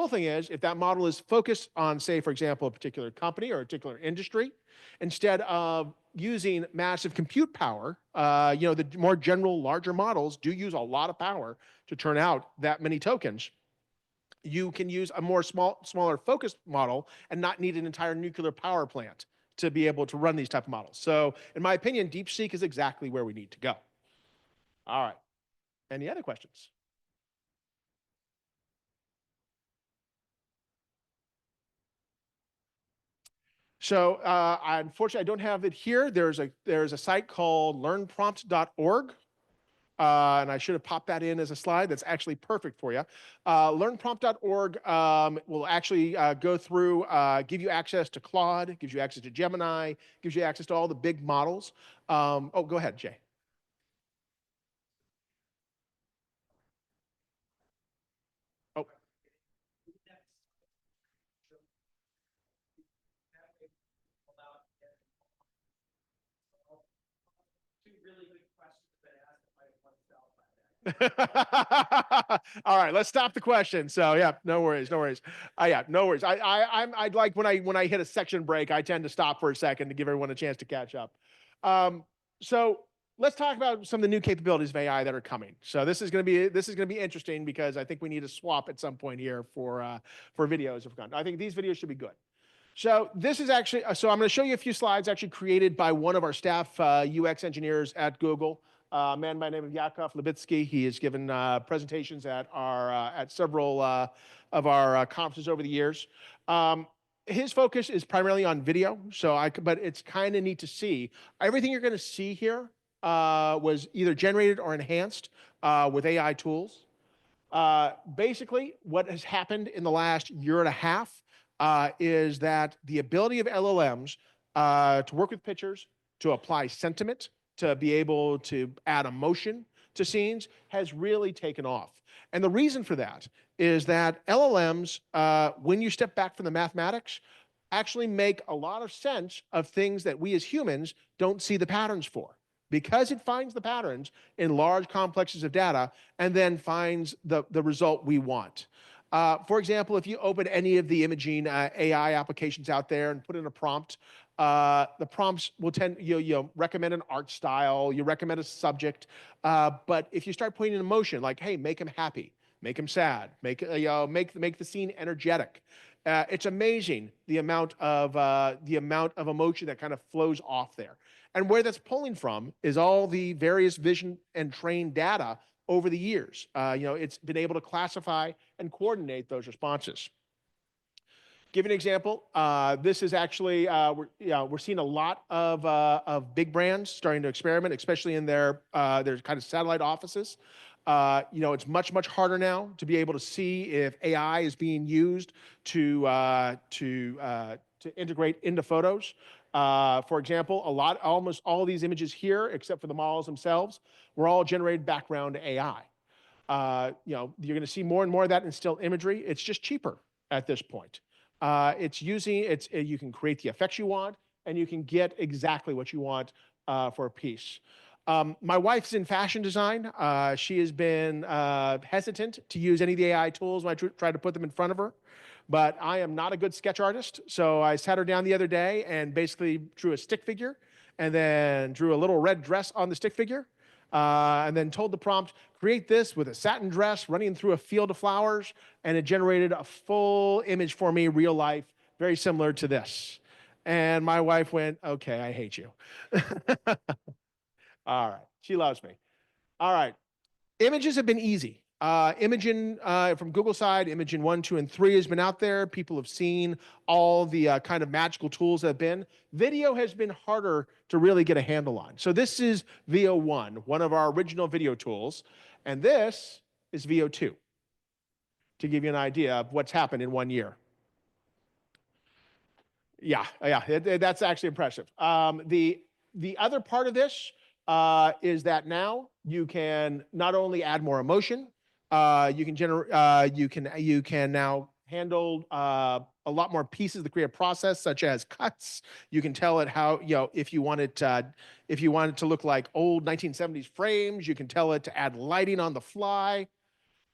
thing is, if that model is focused on, say, for example, a particular company or a particular industry, instead of using massive compute power, you know, the more general, larger models do use a lot of power to turn out that many tokens. You can use a smaller focused model and not need an entire nuclear power plant to be able to run these type of models. So in my opinion, DeepSeek is exactly where we need to go. All right. Any other questions? So unfortunately, I don't have it here. There's a site called learnprompt.org. And I should have popped that in as a slide. That's actually perfect for you. Learnprompt.org will actually go through, give you access to Claude, gives you access to Gemini, gives you access to all the big models. Oh, go ahead, Jay. Oh. All right, let's stop the question. So yeah, no worries. Yeah, no worries. I'd like when I hit a section break, I tend to stop for a second to give everyone a chance to catch up. So let's talk about some of the new capabilities of AI that are coming. So this is going to be interesting because I think we need a swap at some point here for videos. I think these videos should be good. So this is actually, so I'm going to show you a few slides actually created by one of our staff UX engineers at Google, a man by the name of Yakov Levitsky. He has given presentations at several of our conferences over the years. His focus is primarily on video, but it's kind of neat to see. Everything you're going to see here was either generated or enhanced with AI tools. Basically, what has happened in the last year and a half is that the ability of LLMs to work with pictures, to apply sentiment, to be able to add emotion to scenes has really taken off. And the reason for that is that LLMs, when you step back from the mathematics, actually make a lot of sense of things that we as humans don't see the patterns for. Because it finds the patterns in large complexes of data and then finds the result we want. For example, if you open any of the imaging AI applications out there and put in a prompt, the prompts will tend, you recommend an art style, you recommend a subject, but if you start putting in emotion, like, hey, make him happy, make him sad, make the scene energetic. It's amazing the amount of emotion that kind of flows off there. And where that's pulling from is all the various vision and trained data over the years. It's been able to classify and coordinate those responses. Give an example. This is actually we're seeing a lot of big brands starting to experiment, especially in their kind of satellite offices. It's much harder now to be able to see if AI is being used to integrate into photos. For example, almost all of these images here, except for the models themselves, were all generated background AI. You're going to see more and more of that in still imagery. It's just cheaper at this point. You can create the effects you want, and you can get exactly what you want for a piece. My wife's in fashion design. She has been hesitant to use any of the AI tools when I try to put them in front of her. But I am not a good sketch artist, so I sat her down the other day and basically drew a stick figure and then drew a little red dress on the stick figure. And then told the prompt, create this with a satin dress running through a field of flowers, and it generated a full image for me, real life, very similar to this. And my wife went, okay, I hate you. All right, she loves me. All right, images have been easy. Imagen from Google side, Imagen 1, 2, and 3 has been out there. People have seen all the kind of magical tools that have been. Video has been harder to really get a handle on. So this is VO1, one of our original video tools. And this is VO2, to give you an idea of what's happened in 1 year. Yeah, that's actually impressive. The other part of this is that now you can not only add more emotion, you can now handle a lot more pieces of the creative process, such as cuts. You can tell it how, if you want it to look like old 1970s frames, you can tell it to add lighting on the fly.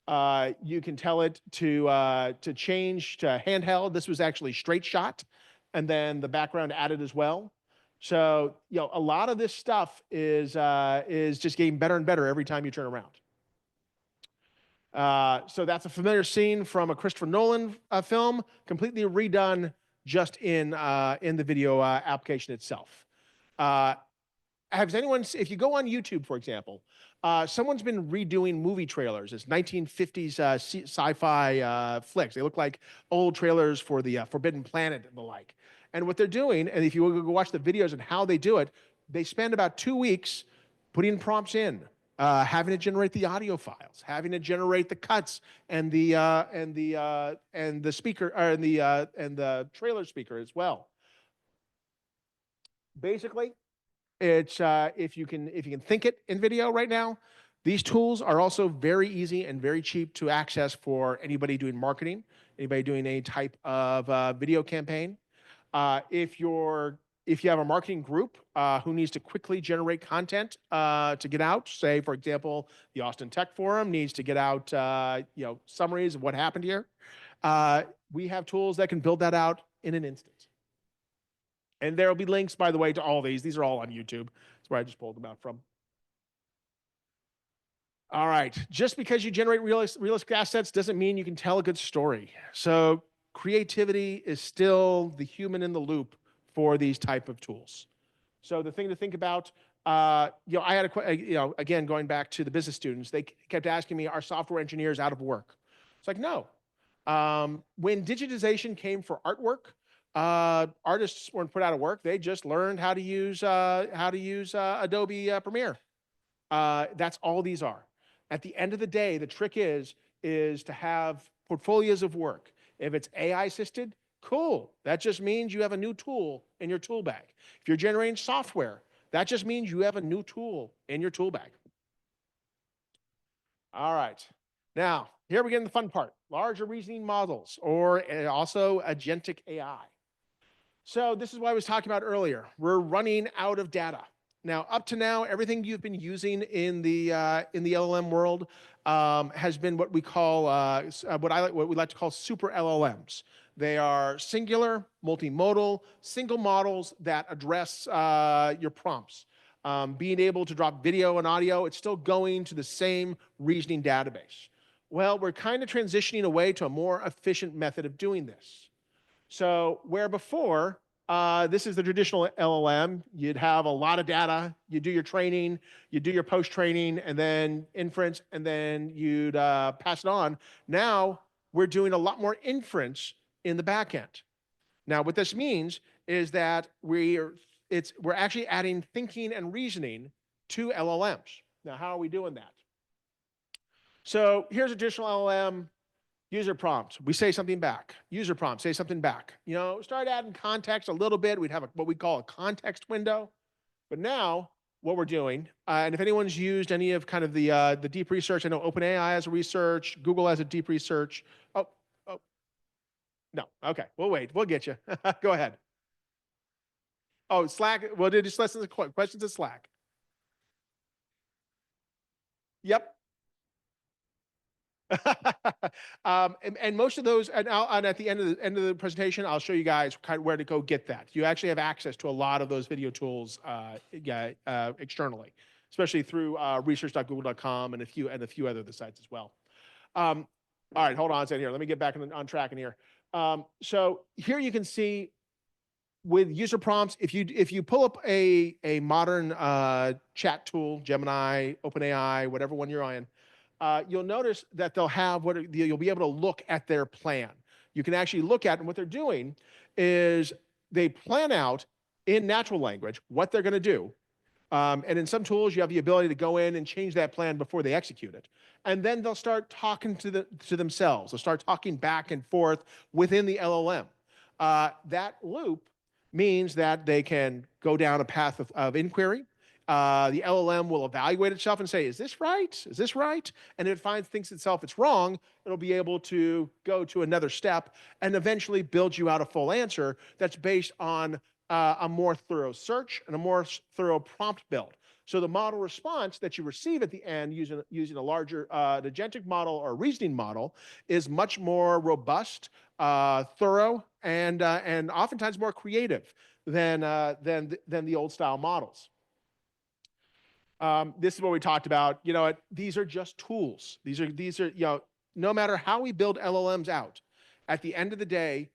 You can tell it to change to handheld. This was actually straight shot, and then the background added as well. So a lot of this stuff is just getting better and better every time you turn around. So that's a familiar scene from a Christopher Nolan film, completely redone just in the video application itself. If you go on YouTube, for example, someone's been redoing movie trailers. It's 1950s sci-fi flicks. They look like old trailers for the Forbidden Planet and the like. And what they're doing, and if you go watch the videos and how they do it, they spend about 2 weeks putting prompts in, having it generate the audio files, having it generate the cuts and the speaker and the trailer speaker as well. Basically, it's if you can think it in video right now, these tools are also very easy and very cheap to access for anybody doing marketing, anybody doing any type of video campaign. If you have a marketing group who needs to quickly generate content to get out, say, for example, the Austin Tech Forum needs to get out summaries of what happened here, we have tools that can build that out in an instant. And there will be links, by the way, to all these. These are all on YouTube. That's where I just pulled them out from. All right. Just because you generate realistic assets doesn't mean you can tell a good story. So creativity is still the human in the loop for these type of tools. So the thing to think about, I had again, going back to the business students, they kept asking me, are software engineers out of work? It's like, no. When digitization came for artwork, artists weren't put out of work. They just learned how to use Adobe Premiere. That's all these are. At the end of the day, the trick is to have portfolios of work. If it's AI assisted, cool. That just means you have a new tool in your tool bag. If you're generating software, that just means you have a new tool in your tool bag. All right. Now, here we get in the fun part, larger reasoning models, or also agentic AI. So this is what I was talking about earlier. We're running out of data. Now, up to now, everything you've been using in the LLM world has been what we call what we like to call super LLMs. They are singular, multimodal, single models that address your prompts. Being able to drop video and audio, it's still going to the same reasoning database. Well, we're kind of transitioning away to a more efficient method of doing this. So where before, this is the traditional LLM, you'd have a lot of data, you do your training, you do your post-training, and then inference, and then you'd pass it on. Now, we're doing a lot more inference in the back end. Now, what this means is that we're actually adding thinking and reasoning to LLMs. Now, how are we doing that? So here's a traditional LLM. User prompt, we say something back. User prompt, say something back. You know, start adding context a little bit. We'd have what we call a context window. But now, what we're doing, and if anyone's used any of kind of the deep research, I know OpenAI has a research, Google has a deep research. Oh, no, okay, we'll wait. We'll get you. Go ahead. Oh, Slack. Well, just listen to questions in Slack. Yep. And most of those, and at the end of the presentation, I'll show you guys kind of where to go get that. You actually have access to a lot of those video tools externally, especially through research.google.com and a few other sites as well. All right, hold on a second here. Let me get back on track in here. So here you can see with user prompts, if you pull up a modern chat tool, Gemini, OpenAI, whatever one you're on, you'll notice that they'll have you'll be able to look at their plan. You can actually look at, and what they're doing is they plan out in natural language what they're going to do. And in some tools, you have the ability to go in and change that plan before they execute it. And then they'll start talking to themselves. They'll start talking back and forth within the LLM. That loop means that they can go down a path of inquiry. The LLM will evaluate itself and say, is this right? Is this right? And if it thinks itself it's wrong, it'll be able to go to another step and eventually build you out a full answer that's based on a more thorough search and a more thorough prompt build. So the model response that you receive at the end using a larger agentic model or reasoning model is much more robust, thorough, and oftentimes more creative than the old style models. This is what we talked about. You know, these are just tools. These are no matter how we build LLMs out, at the end of the day,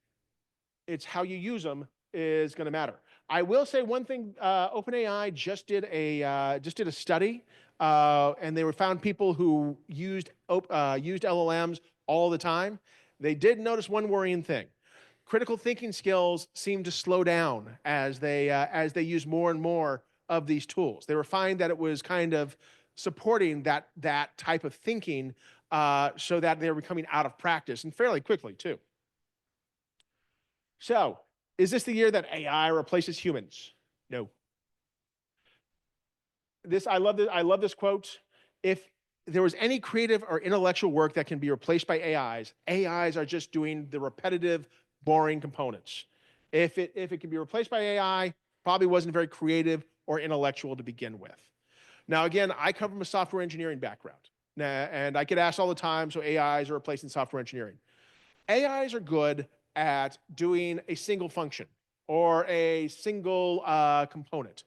it's how you use them is going to matter. I will say one thing. OpenAI just did a study, and they found people who used LLMs all the time. They did notice one worrying thing. Critical thinking skills seem to slow down as they use more and more of these tools. They were finding that it was kind of supporting that type of thinking, so that they were becoming out of practice, and fairly quickly too. So, is this the year that AI replaces humans? No. I love this quote. If there was any creative or intellectual work that can be replaced by AIs, AIs are just doing the repetitive, boring components. If it can be replaced by AI, probably wasn't very creative or intellectual to begin with. Now, again, I come from a software engineering background, and I get asked all the time, so AIs are replacing software engineering. AIs are good at doing a single function or a single component.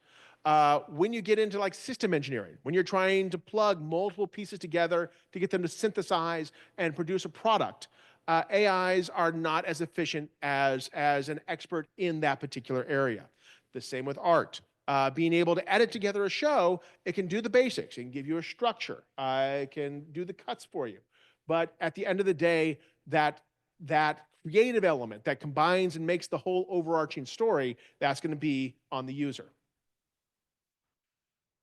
When you get into like system engineering, when you're trying to plug multiple pieces together to get them to synthesize and produce a product, AIs are not as efficient as an expert in that particular area. The same with art. Being able to edit together a show, it can do the basics. It can give you a structure. It can do the cuts for you. But at the end of the day, that creative element that combines and makes the whole overarching story, that's going to be on the user.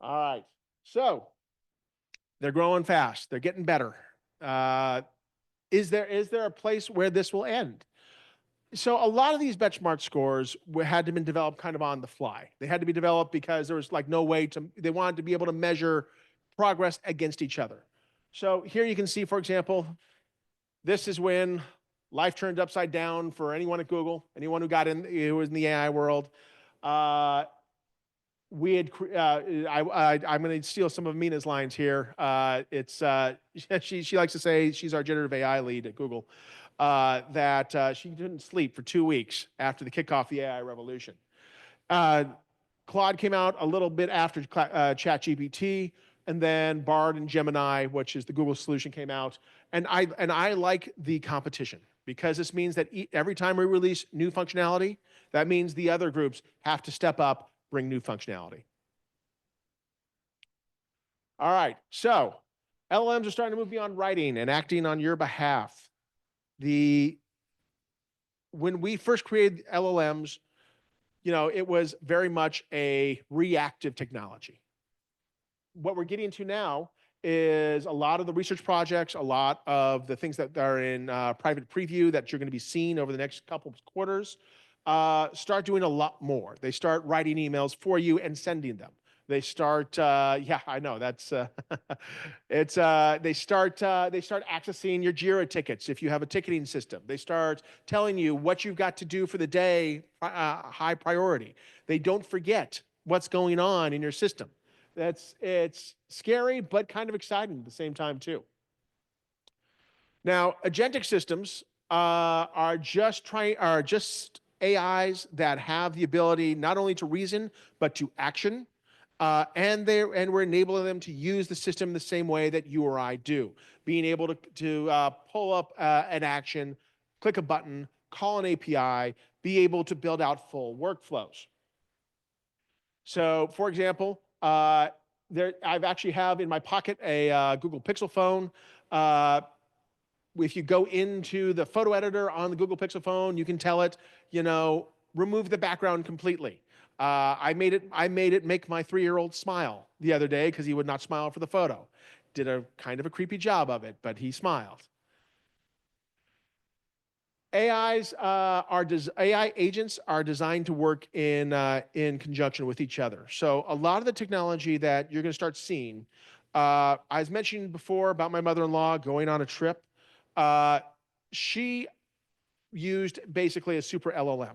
All right. So They're growing fast. They're getting better. Is there a place where this will end? So a lot of these benchmark scores had to been developed kind of on the fly. They had to be developed because there was like no way to, they wanted to be able to measure progress against each other. So here you can see, for example, this is when life turned upside down for anyone at Google, anyone who was in the AI world. We had, I'm going to steal some of Mina's lines here. She likes to say, she's our generative AI lead at Google, that she didn't sleep for 2 weeks after the kickoff of the AI revolution. Claude came out a little bit after ChatGPT, and then Bard and Gemini, which is the Google solution, came out. And I like the competition because this means that every time we release new functionality, that means the other groups have to step up, bring new functionality. All right, so LLMs are starting to move beyond writing and acting on your behalf. When we first created LLMs, it was very much a reactive technology. What we're getting to now is a lot of the research projects, a lot of the things that are in private preview that you're going to be seeing over the next couple of quarters, start doing a lot more. They start writing emails for you and sending them. They start, yeah, I know that's, they start accessing your Jira tickets if you have a ticketing system. They start telling you what you've got to do for the day, high priority. They don't forget what's going on in your system. It's scary, but kind of exciting at the same time too. Now, agentic systems are just AIs that have the ability not only to reason but to action, and we're enabling them to use the system the same way that you or I do, being able to pull up an action, click a button, call an API, be able to build out full workflows. So, for example, I've actually have in my pocket a Google Pixel phone. If you go into the photo editor on the Google Pixel phone, you can tell it, remove the background completely. I made it make my 3-year-old smile the other day because he would not smile for the photo. Did a kind of a creepy job of it, but he smiled. AI agents are designed to work in conjunction with each other. So a lot of the technology that you're going to start seeing, I was mentioning before about my mother-in-law going on a trip. She used basically a super LLM.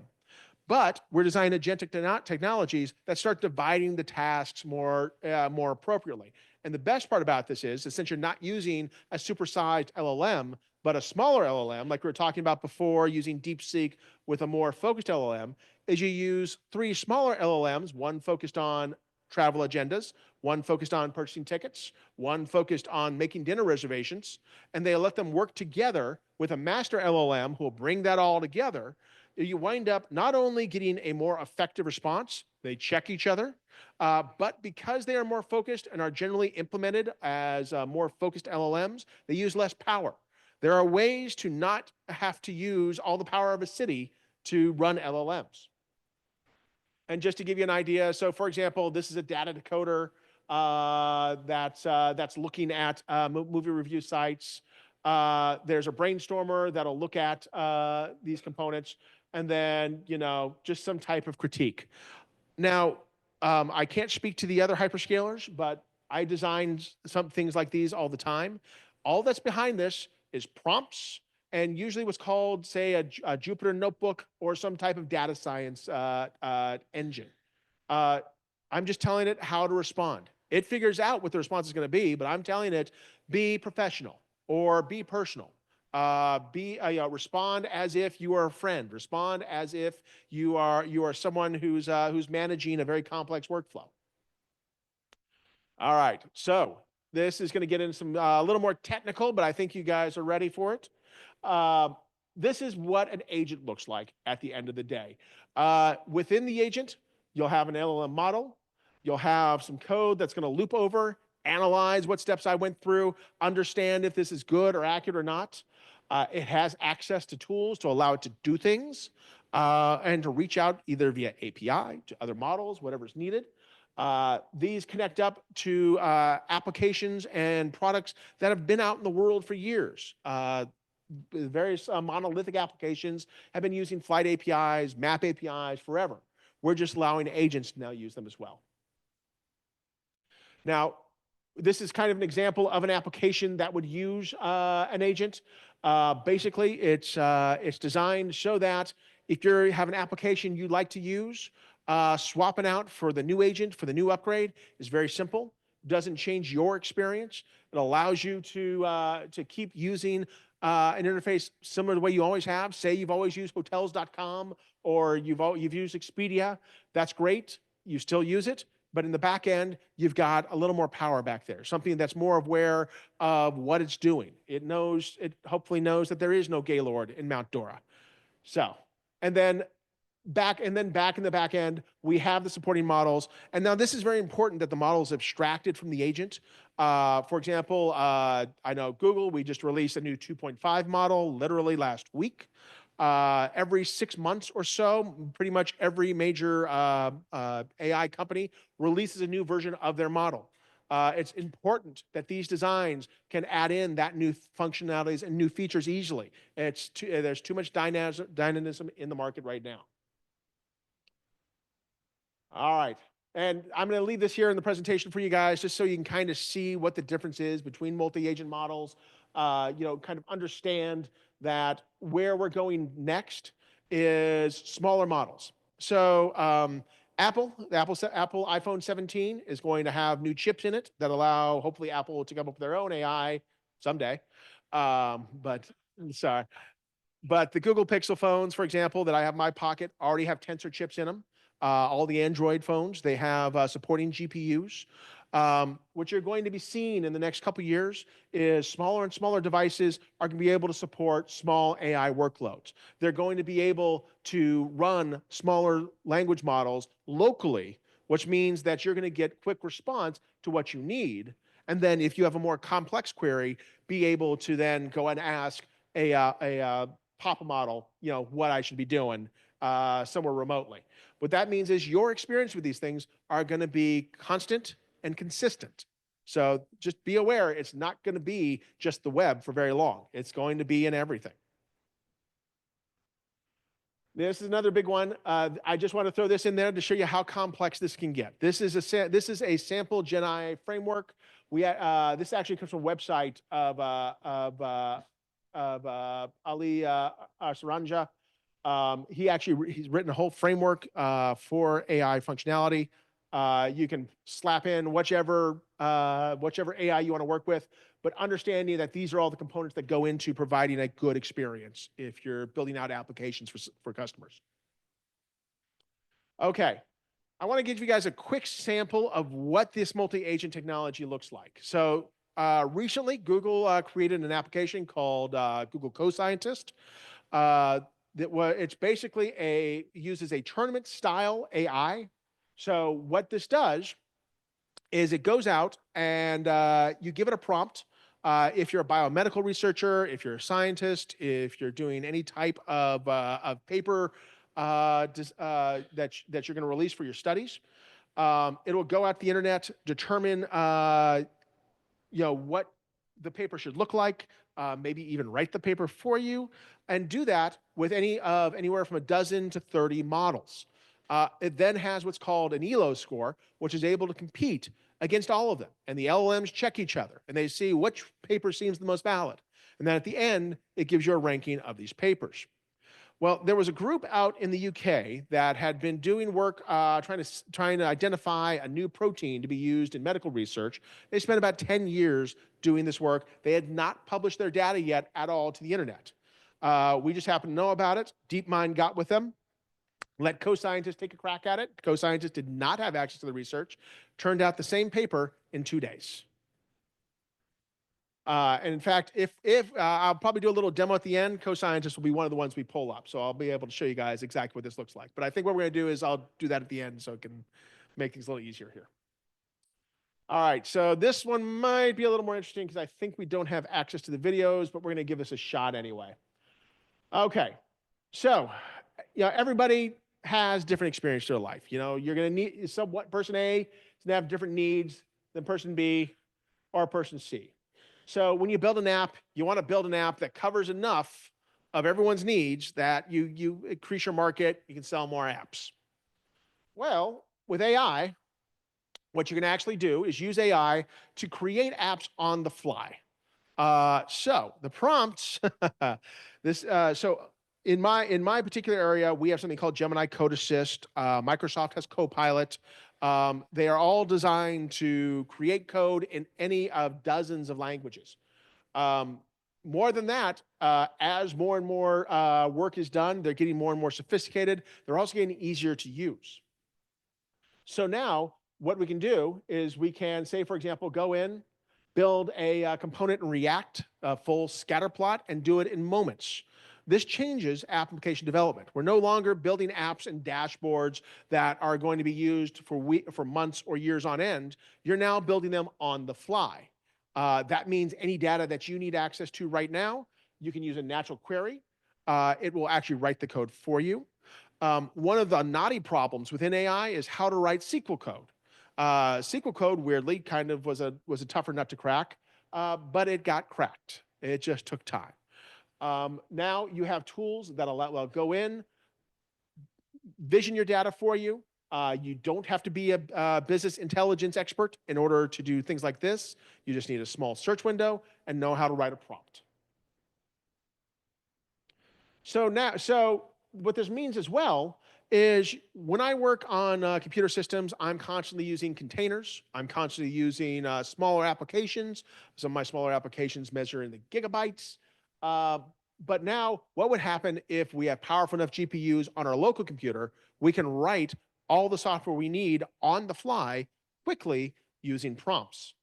But we're designing agentic technologies that start dividing the tasks more appropriately. And the best part about this is, since you're not using a supersized LLM, but a smaller LLM, like we were talking about before, using DeepSeek with a more focused LLM, is you use 3 smaller LLMs, one focused on travel agendas, one focused on purchasing tickets, one focused on making dinner reservations, and they let them work together with a master LLM who will bring that all together. You wind up not only getting a more effective response, they check each other, but because they are more focused and are generally implemented as more focused LLMs, they use less power. There are ways to not have to use all the power of a city to run LLMs. And just to give you an idea, so for example, this is a data decoder that's looking at movie review sites. There's a brainstormer that'll look at these components, and then just some type of critique. Now, I can't speak to the other hyperscalers, but I design some things like these all the time. All that's behind this is prompts and usually what's called, say, a Jupyter notebook or some type of data science engine. I'm just telling it how to respond. It figures out what the response is going to be, but I'm telling it, be professional or be personal. Respond as if you are a friend. Respond as if you are someone who's managing a very complex workflow. All right, so this is going to get into some a little more technical, but I think you guys are ready for it. This is what an agent looks like at the end of the day. Within the agent, you'll have an LLM model. You'll have some code that's going to loop over, analyze what steps I went through, understand if this is good or accurate or not. It has access to tools to allow it to do things and to reach out either via API to other models, whatever's needed. These connect up to applications and products that have been out in the world for years. Various monolithic applications have been using flight APIs, map APIs forever. We're just allowing agents to now use them as well. Now, this is kind of an example of an application that would use an agent. Basically, it's designed so that if you have an application you'd like to use, swapping out for the new agent, for the new upgrade is very simple. Doesn't change your experience. It allows you to keep using an interface similar to the way you always have. Say you've always used hotels.com or you've used Expedia. That's great. You still use it. But in the back end, you've got a little more power back there, something that's more aware of what it's doing. It hopefully knows that there is no Gaylord in Mount Dora. So, and then back in the back end, we have the supporting models. And now this is very important that the model is abstracted from the agent. For example, I know Google, we just released a new 2.5 model literally last week. Every 6 months or so, pretty much every major AI company releases a new version of their model. It's important that these designs can add in that new functionalities and new features easily. There's too much dynamism in the market right now. All right. And I'm going to leave this here in the presentation for you guys, just so you can kind of see what the difference is between multi-agent models, kind of understand that where we're going next is smaller models. So Apple iPhone 17 is going to have new chips in it that allow, hopefully, Apple to come up with their own AI someday. But sorry. But the Google Pixel phones, for example, that I have in my pocket already have Tensor chips in them. All the Android phones, they have supporting GPUs. What you're going to be seeing in the next couple of years is smaller and smaller devices are going to be able to support small AI workloads. They're going to be able to run smaller language models locally, which means that you're going to get quick response to what you need. And then if you have a more complex query, be able to then go and ask a Papa model, what I should be doing somewhere remotely. What that means is your experience with these things are going to be constant and consistent. So just be aware, it's not going to be just the web for very long. It's going to be in everything. This is another big one. I just want to throw this in there to show you how complex this can get. This is a sample GenAI framework. This actually comes from a website of Ali Saranja. He's written a whole framework for AI functionality. You can slap in whichever AI you want to work with, but understanding that these are all the components that go into providing a good experience if you're building out applications for customers. Okay, I want to give you guys a quick sample of what this multi-agent technology looks like. So recently, Google created an application called Google Co-Scientist. It's basically uses a tournament style AI. So what this does is it goes out and you give it a prompt. If you're a biomedical researcher, if you're a scientist, if you're doing any type of paper that you're going to release for your studies, it will go out the internet, determine what the paper should look like, maybe even write the paper for you, and do that with anywhere from 12 to 30 models. It then has what's called an ELO score, which is able to compete against all of them. And the LLMs check each other, and they see which paper seems the most valid. And then at the end, it gives you a ranking of these papers. Well, there was a group out in the UK that had been doing work trying to identify a new protein to be used in medical research. They spent about 10 years doing this work. They had not published their data yet at all to the internet. We just happened to know about it. DeepMind got with them, let Co-Scientists take a crack at it. Co-Scientists did not have access to the research. Turned out the same paper in 2 days. And in fact, if I'll probably do a little demo at the end, Co-Scientists will be one of the ones we pull up. So I'll be able to show you guys exactly what this looks like. But I think what we're going to do is I'll do that at the end so it can make things a little easier here. All right, so this one might be a little more interesting because I think we don't have access to the videos, but we're going to give this a shot anyway. Okay, so everybody has different experience to their life. You know, you're going to need what person A is going to have different needs than person B or person C. So when you build an app, you want to build an app that covers enough of everyone's needs that you increase your market, you can sell more apps. Well, with AI, what you can actually do is use AI to create apps on the fly. So the prompts, so in my particular area, we have something called Gemini Code Assist. Microsoft has Copilot. They are all designed to create code in any of dozens of languages. More than that, as more and more work is done, they're getting more and more sophisticated. They're also getting easier to use. So now what we can do is we can say, for example, go in, build a component in React, a full scatter plot, and do it in moments. This changes application development. We're no longer building apps and dashboards that are going to be used for months or years on end. You're now building them on the fly. That means any data that you need access to right now, you can use a natural query. It will actually write the code for you. One of the knotty problems within AI is how to write SQL code. SQL code, weirdly, kind of was a tougher nut to crack, but it got cracked. It just took time. Now you have tools that will go in, vision your data for you. You don't have to be a business intelligence expert in order to do things like this. You just need a small search window and know how to write a prompt. So what this means as well is when I work on computer systems, I'm constantly using containers. I'm constantly using smaller applications. Some of my smaller applications measure in the gigabytes. But now, what would happen if we have powerful enough GPUs on our local computer? We can write all the software we need on the fly quickly using prompts.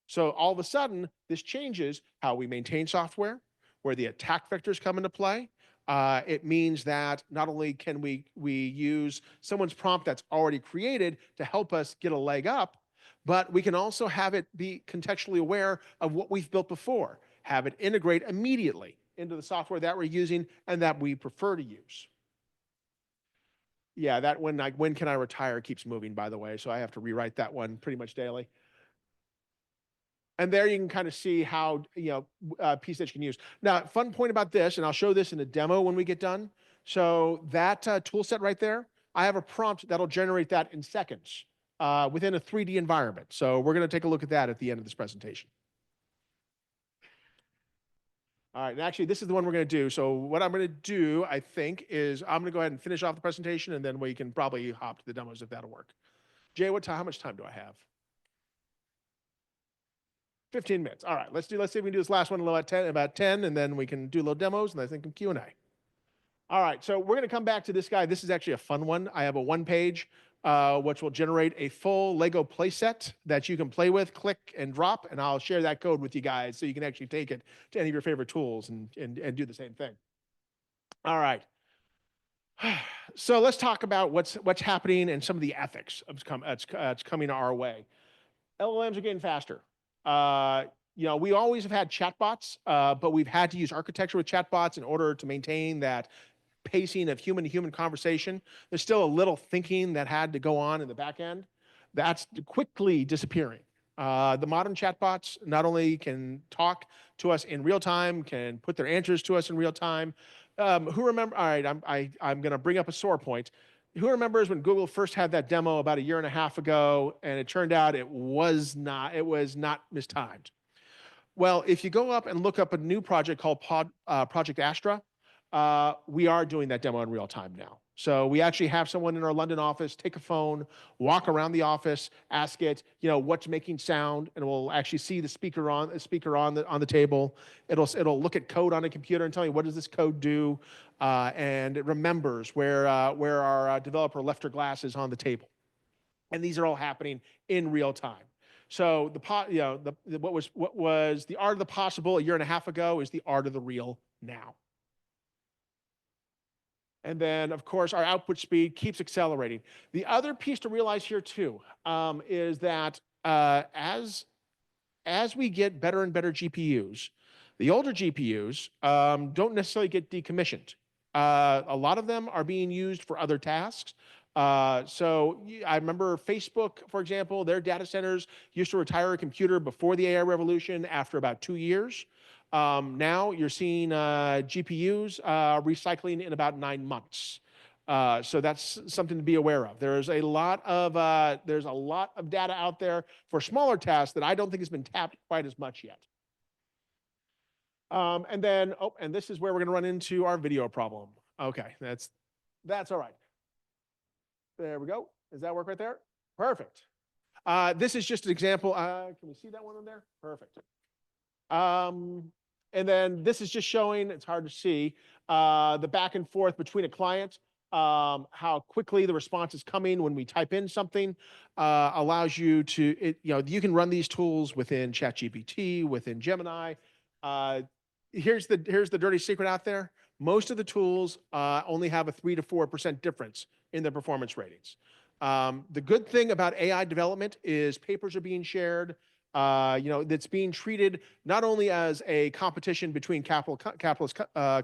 So all of a sudden, this changes how we maintain software, where the attack vectors come into play. It means that not only can we use someone's prompt that's already created to help us get a leg up, but we can also have it be contextually aware of what we've built before, have it integrate immediately into the software that we're using and that we prefer to use. Yeah, that when can I retire keeps moving, by the way, so I have to rewrite that one pretty much daily. And there you can kind of see how, piece that you can use. Now, fun point about this, and I'll show this in a demo when we get done. So that tool set right there, I have a prompt that'll generate that in seconds within a 3D environment. So we're going to take a look at that at the end of this presentation. All right, and actually, this is the one we're going to do. So what I'm going to do, I think, is I'm going to go ahead and finish off the presentation, and then we can probably hop to the demos if that'll work. Jay, how much time do I have? 15 minutes. All right, let's see if we can do this last one about 10, and then we can do a little demos, and I think some Q&A. All right, so we're going to come back to this guy. This is actually a fun one. I have a one-page, which will generate a full Lego playset that you can play with, click and drop, and I'll share that code with you guys so you can actually take it to any of your favorite tools and do the same thing. All right. So let's talk about what's happening and some of the ethics that's coming our way. LLMs are getting faster. We always have had chatbots, but we've had to use architecture with chatbots in order to maintain that pacing of human-to-human conversation. There's still a little thinking that had to go on in the back end. That's quickly disappearing. The modern chatbots not only can talk to us in real time, can put their answers to us in real time. Who remember? All right, I'm going to bring up a sore point. Who remembers when Google first had that demo about a year and a half ago, and it turned out it was not mistimed? Well, if you go up and look up a new project called Project Astra, we are doing that demo in real time now. So we actually have someone in our London office take a phone, walk around the office, ask it, what's making sound, and we'll actually see the speaker on the table. It'll look at code on a computer and tell you what does this code do, and it remembers where our developer left her glasses on the table. And these are all happening in real time. So what was the art of the possible a year and a half ago is the art of the real now. And then, of course, our output speed keeps accelerating. The other piece to realize here, too, is that as we get better and better GPUs, the older GPUs don't necessarily get decommissioned. A lot of them are being used for other tasks. I remember Facebook, for example, their data centers used to retire a computer before the AI revolution after about 2 years. Now you're seeing GPUs recycling in about 9 months. So that's something to be aware of. There's a lot of data out there for smaller tasks that I don't think has been tapped quite as much yet. And this is where we're going to run into our video problem. Okay, that's all right. There we go. Does that work right there? Perfect. This is just an example. Can we see that one in there? Perfect. And then this is just showing, it's hard to see, the back and forth between a client, how quickly the response is coming when we type in something, allows you to, you can run these tools within ChatGPT, within Gemini. Here's the dirty secret out there. Most of the tools only have a 3 to 4% difference in their performance ratings. The good thing about AI development is papers are being shared. That's being treated not only as a competition between capitalist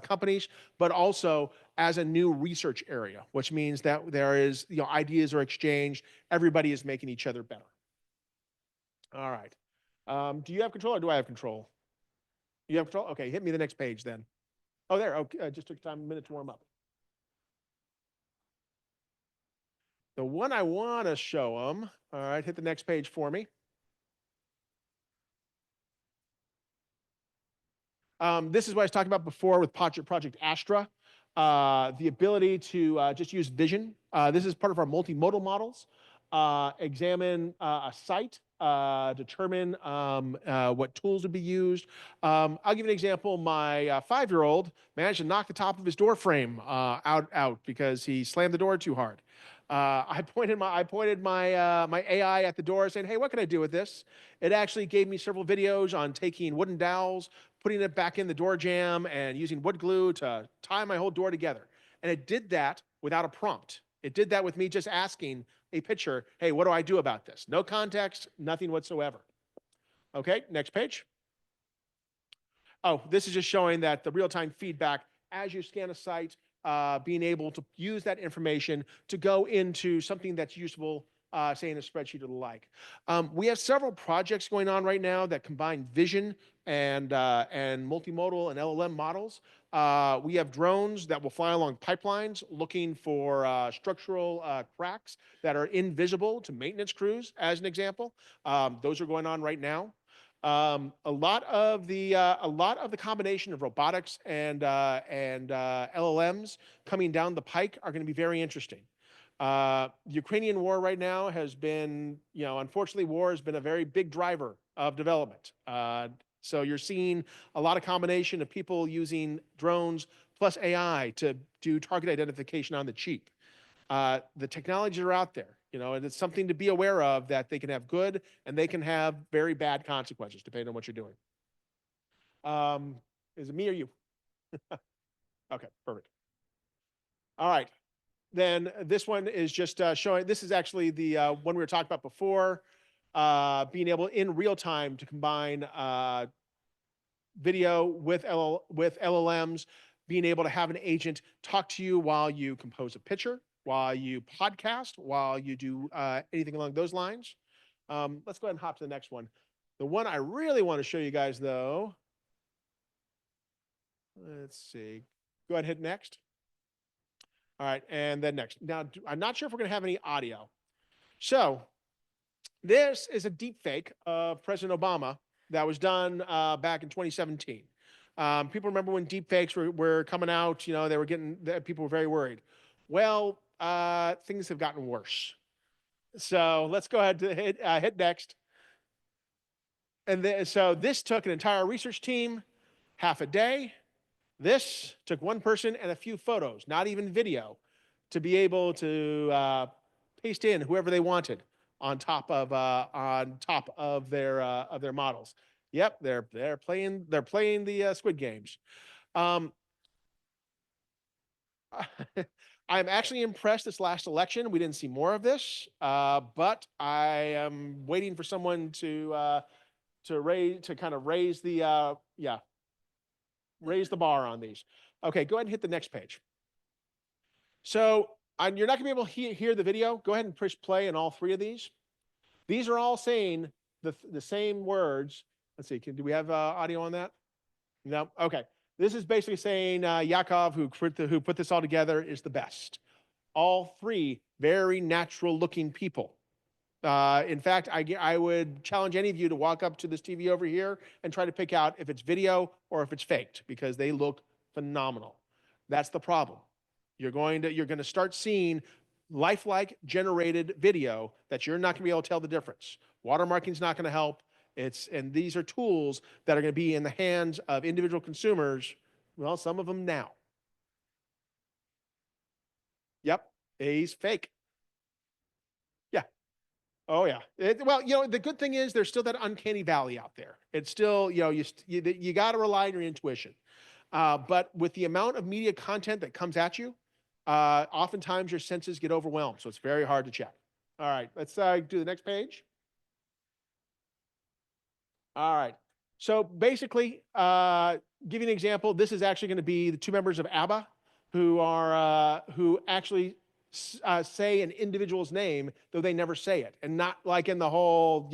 companies, but also as a new research area, which means that there is, ideas are exchanged. Everybody is making each other better. All right. Do you have control or do I have control? You have control? Okay, hit me the next page then. Oh, there. Okay, just took time a minute to warm up. The one I want to show them. All right, hit the next page for me. This is what I was talking about before with Project Astra. The ability to just use vision. This is part of our multimodal models. Examine a site, determine what tools would be used. I'll give you an example. My 5-year-old managed to knock the top of his door frame out because he slammed the door too hard. I pointed my AI at the door saying, hey, what can I do with this? It actually gave me several videos on taking wooden dowels, putting it back in the door jamb, and using wood glue to tie my whole door together. And it did that without a prompt. It did that with me just asking a picture, hey, what do I do about this? No context, nothing whatsoever. Okay, next page. Oh, this is just showing that the real-time feedback as you scan a site, being able to use that information to go into something that's useful, say in a spreadsheet or the like. We have several projects going on right now that combine vision and multimodal and LLM models. We have drones that will fly along pipelines looking for structural cracks that are invisible to maintenance crews, as an example. Those are going on right now. A lot of the combination of robotics and LLMs coming down the pike are going to be very interesting. The Ukrainian war right now has been, unfortunately, war has been a very big driver of development. So you're seeing a lot of combination of people using drones plus AI to do target identification on the cheap. The technologies are out there, and it's something to be aware of, that they can have good and they can have very bad consequences depending on what you're doing. Is it me or you? Okay, perfect. All right. Then this one is just showing, this is actually the one we were talking about before, being able in real time to combine video with LLMs, being able to have an agent talk to you while you compose a picture, while you podcast, while you do anything along those lines. Let's go ahead and hop to the next one. The one I really want to show you guys, though, let's see. Go ahead and hit next. All right, and then next. Now, I'm not sure if we're going to have any audio. So this is a deep fake of President Obama that was done back in 2017. People remember when deep fakes were coming out, they were people were very worried. Well, things have gotten worse. So let's go ahead to hit next. And so this took an entire research team, half a day. This took one person and a few photos, not even video, to be able to paste in whoever they wanted on top of their models. Yep, they're playing the Squid Games. I'm actually impressed this last election. We didn't see more of this, but I am waiting for someone to kind of raise the bar on these. Okay, go ahead and hit the next page. So you're not gonna be able to hear the video. Go ahead and push play on all three of these. These are all saying the same words. Let's see, do we have audio on that? No, okay. This is basically saying Yakov, who put this all together, is the best. All three very natural looking people. In fact, I would challenge any of you to walk up to this TV over here and try to pick out if it's video or if it's faked, because they look phenomenal. That's the problem. You're going to start seeing lifelike generated video that you're not going to be able to tell the difference. Watermarking is not going to help. And these are tools that are going to be in the hands of individual consumers. Well, some of them now. Yep, he's fake. Yeah. Oh yeah. Well, the good thing is there's still that uncanny valley out there. It's still, you got to rely on your intuition. But with the amount of media content that comes at you, oftentimes your senses get overwhelmed. So it's very hard to check. All right, let's do the next page. All right. So basically, give you an example. This is actually going to be the two members of ABBA who actually say an individual's name, though they never say it, and not like in the whole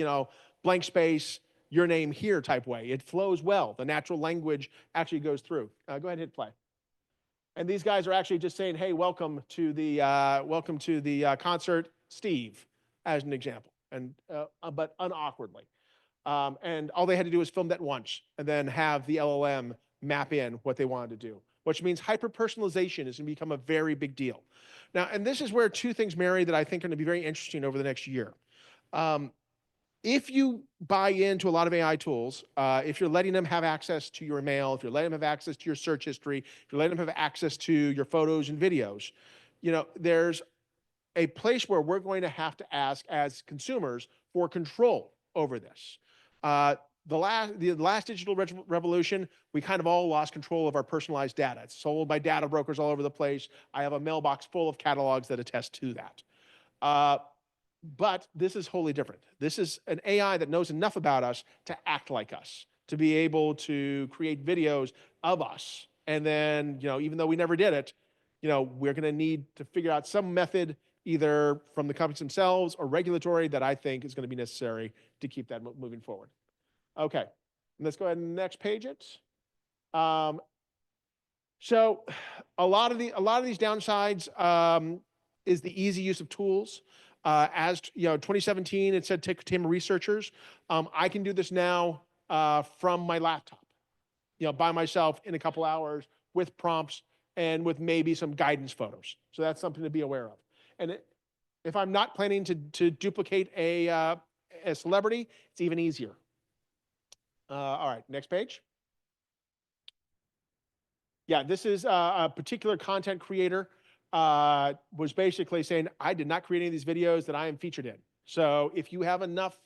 blank space, your name here type way. It flows well. The natural language actually goes through. Go ahead and hit play. And these guys are actually just saying, "Hey, welcome to the concert, Steve," as an example, and but unawkwardly. And all they had to do was film that once and then have the LLM map in what they wanted to do, which means hyper-personalization is going to become a very big deal. Now, and this is where two things marry that I think are going to be very interesting over the next year. If you buy into a lot of AI tools, if you're letting them have access to your email, if you're letting them have access to your search history, if you're letting them have access to your photos and videos, there's a place where we're going to have to ask as consumers for control over this. The last digital revolution, we kind of all lost control of our personalized data. It's sold by data brokers all over the place. I have a mailbox full of catalogs that attest to that. But this is wholly different. This is an AI that knows enough about us to act like us, to be able to create videos of us. And then, even though we never did it, we're going to need to figure out some method, either from the companies themselves or regulatory, that I think is going to be necessary to keep that moving forward. Okay, let's go ahead and next page it. So a lot of these downsides is the easy use of tools. As 2017, it said take a team of researchers. I can do this now from my laptop, by myself in a couple hours with prompts and with maybe some guidance photos. So that's something to be aware of. And if I'm not planning to duplicate a celebrity, it's even easier. All right, next page. Yeah, this is a particular content creator was basically saying, I did not create any of these videos that I am featured in. So if you have enough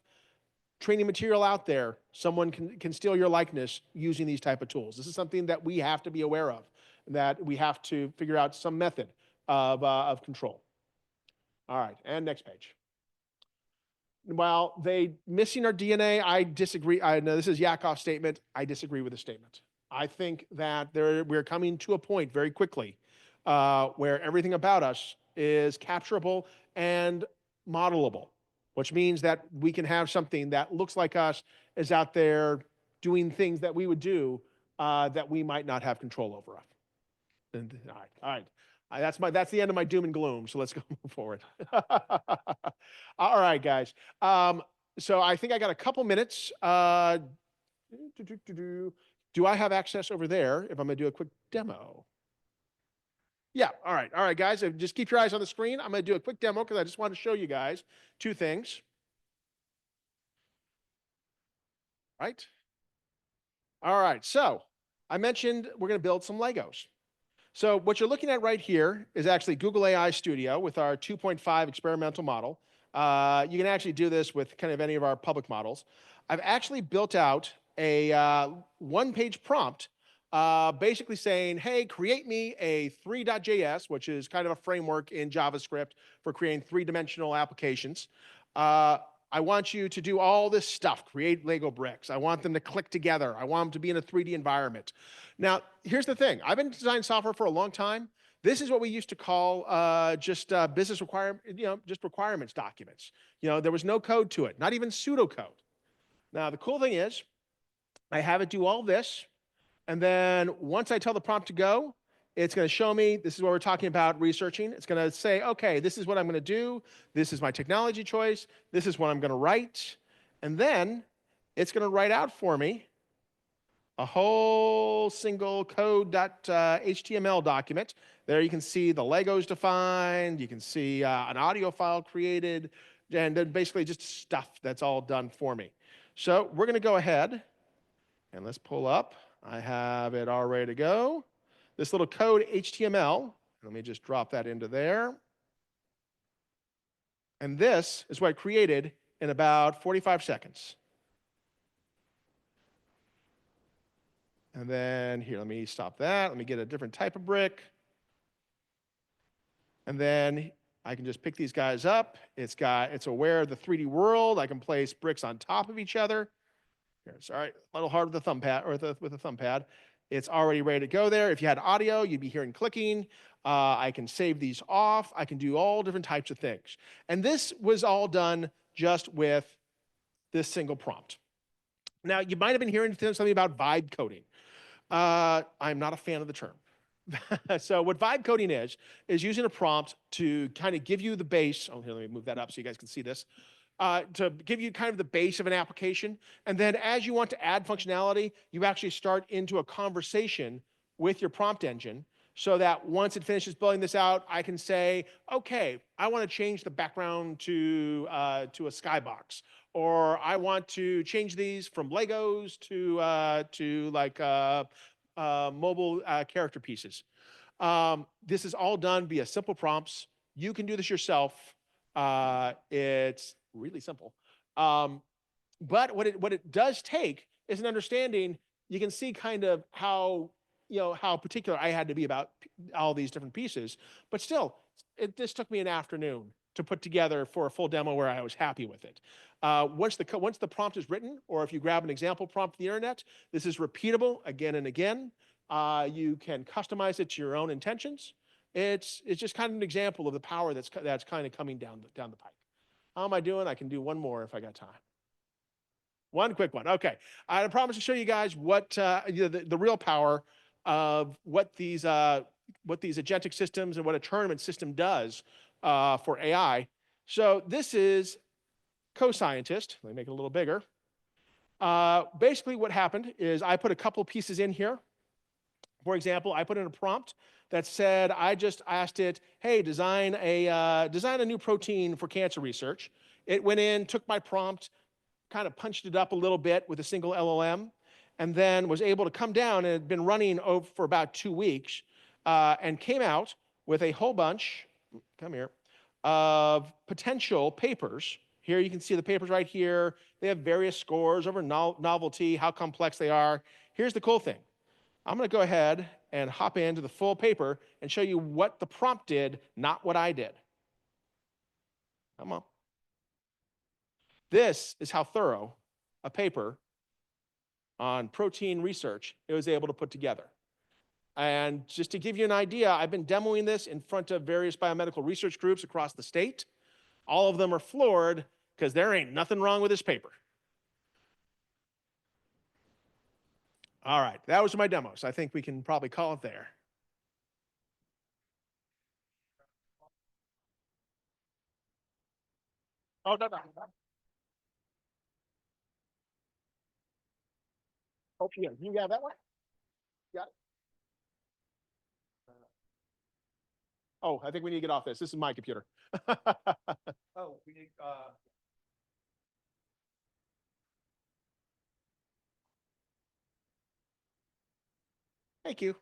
training material out there, someone can steal your likeness using these type of tools. This is something that we have to be aware of, that we have to figure out some method of control. All right, and next page. While they missing our DNA, I disagree. I know this is Yakov's statement. I disagree with the statement. I think that we're coming to a point very quickly where everything about us is capturable and modelable, which means that we can have something that looks like us is out there doing things that we would do that we might not have control over. All right. That's the end of my doom and gloom. So let's go move forward. All right, guys. So I think I got a couple minutes. Do I have access over there if I'm going to do a quick demo? Yeah. All right, guys. Just keep your eyes on the screen. I'm going to do a quick demo because I just want to show you guys two things. Right. All right. So I mentioned we're going to build some Legos. So what you're looking at right here is actually Google AI Studio with our 2.5 experimental model. You can actually do this with kind of any of our public models. I've actually built out a one-page prompt basically saying, hey, create me a 3.js, which is kind of a framework in JavaScript for creating three-dimensional applications. I want you to do all this stuff, create Lego bricks. I want them to click together. I want them to be in a 3D environment. Now, here's the thing. I've been designing software for a long time, This is what we used to call just business just requirements documents. There was no code to it, not even pseudocode. Now, the cool thing is I have it do all this. And then once I tell the prompt to go, it's going to show me, this is what we're talking about researching. It's going to say, okay, this is what I'm going to do. This is my technology choice. This is what I'm going to write. And then it's going to write out for me a whole single code.html document. There you can see the Legos defined. You can see an audio file created, and then basically just stuff that's all done for me. So we're going to go ahead and let's pull up. I have it all ready to go. This little code HTML, let me just drop that into there. And this is what I created in about 45 seconds. And then here, let me stop that. Let me get a different type of brick. And then I can just pick these guys up. It's aware of the 3D world. I can place bricks on top of each other. Here, sorry, a little hard with the thumb pad or with the thumb pad. It's already ready to go there. If you had audio, you'd be hearing clicking. I can save these off. I can do all different types of things. And this was all done just with this single prompt. Now, you might have been hearing something about vibe coding. I'm not a fan of the term. So what vibe coding is using a prompt to kind of give you the base. Oh, here, let me move that up so you guys can see this. To give you kind of the base of an application. And then as you want to add functionality, you actually start into a conversation with your prompt engine so that once it finishes building this out, I can say, okay, I want to change the background to a skybox, or I want to change these from Legos to like mobile character pieces. This is all done via simple prompts. You can do this yourself. It's really simple. But what it does take is an understanding. You can see kind of how particular I had to be about all these different pieces. But still, this took me an afternoon to put together for a full demo where I was happy with it. Once the prompt is written, or if you grab an example prompt from the internet, this is repeatable again and again. You can customize it to your own intentions. It's just kind of an example of the power that's kind of coming down the pipe. How am I doing? I can do one more if I got time. One quick one. Okay. I promise to show you guys what the real power of what these agentic systems and what a tournament system does for AI. So this is co-scientist. Let me make it a little bigger. Basically what happened is I put a couple pieces in here. For example, I put in a prompt that said, I just asked it, hey, design a new protein for cancer research. It went in, took my prompt, kind of punched it up a little bit with a single LLM, and then was able to come down, and had been running for about 2 weeks, and came out with a whole bunch, come here, of potential papers. Here you can see the papers right here. They have various scores over novelty, how complex they are. Here's the cool thing. I'm going to go ahead and hop into the full paper and show you what the prompt did, not what I did. Come on. This is how thorough a paper on protein research it was able to put together. And just to give you an idea, I've been demoing this in front of various biomedical research groups across the state. All of them are floored because there ain't nothing wrong with this paper. All right, that was my demo. So I think we can probably call it there. Oh, no. Oh, yeah, you got that one? Got it. Oh, I think we need to get off this. This is my computer. Oh, we need, Thank you.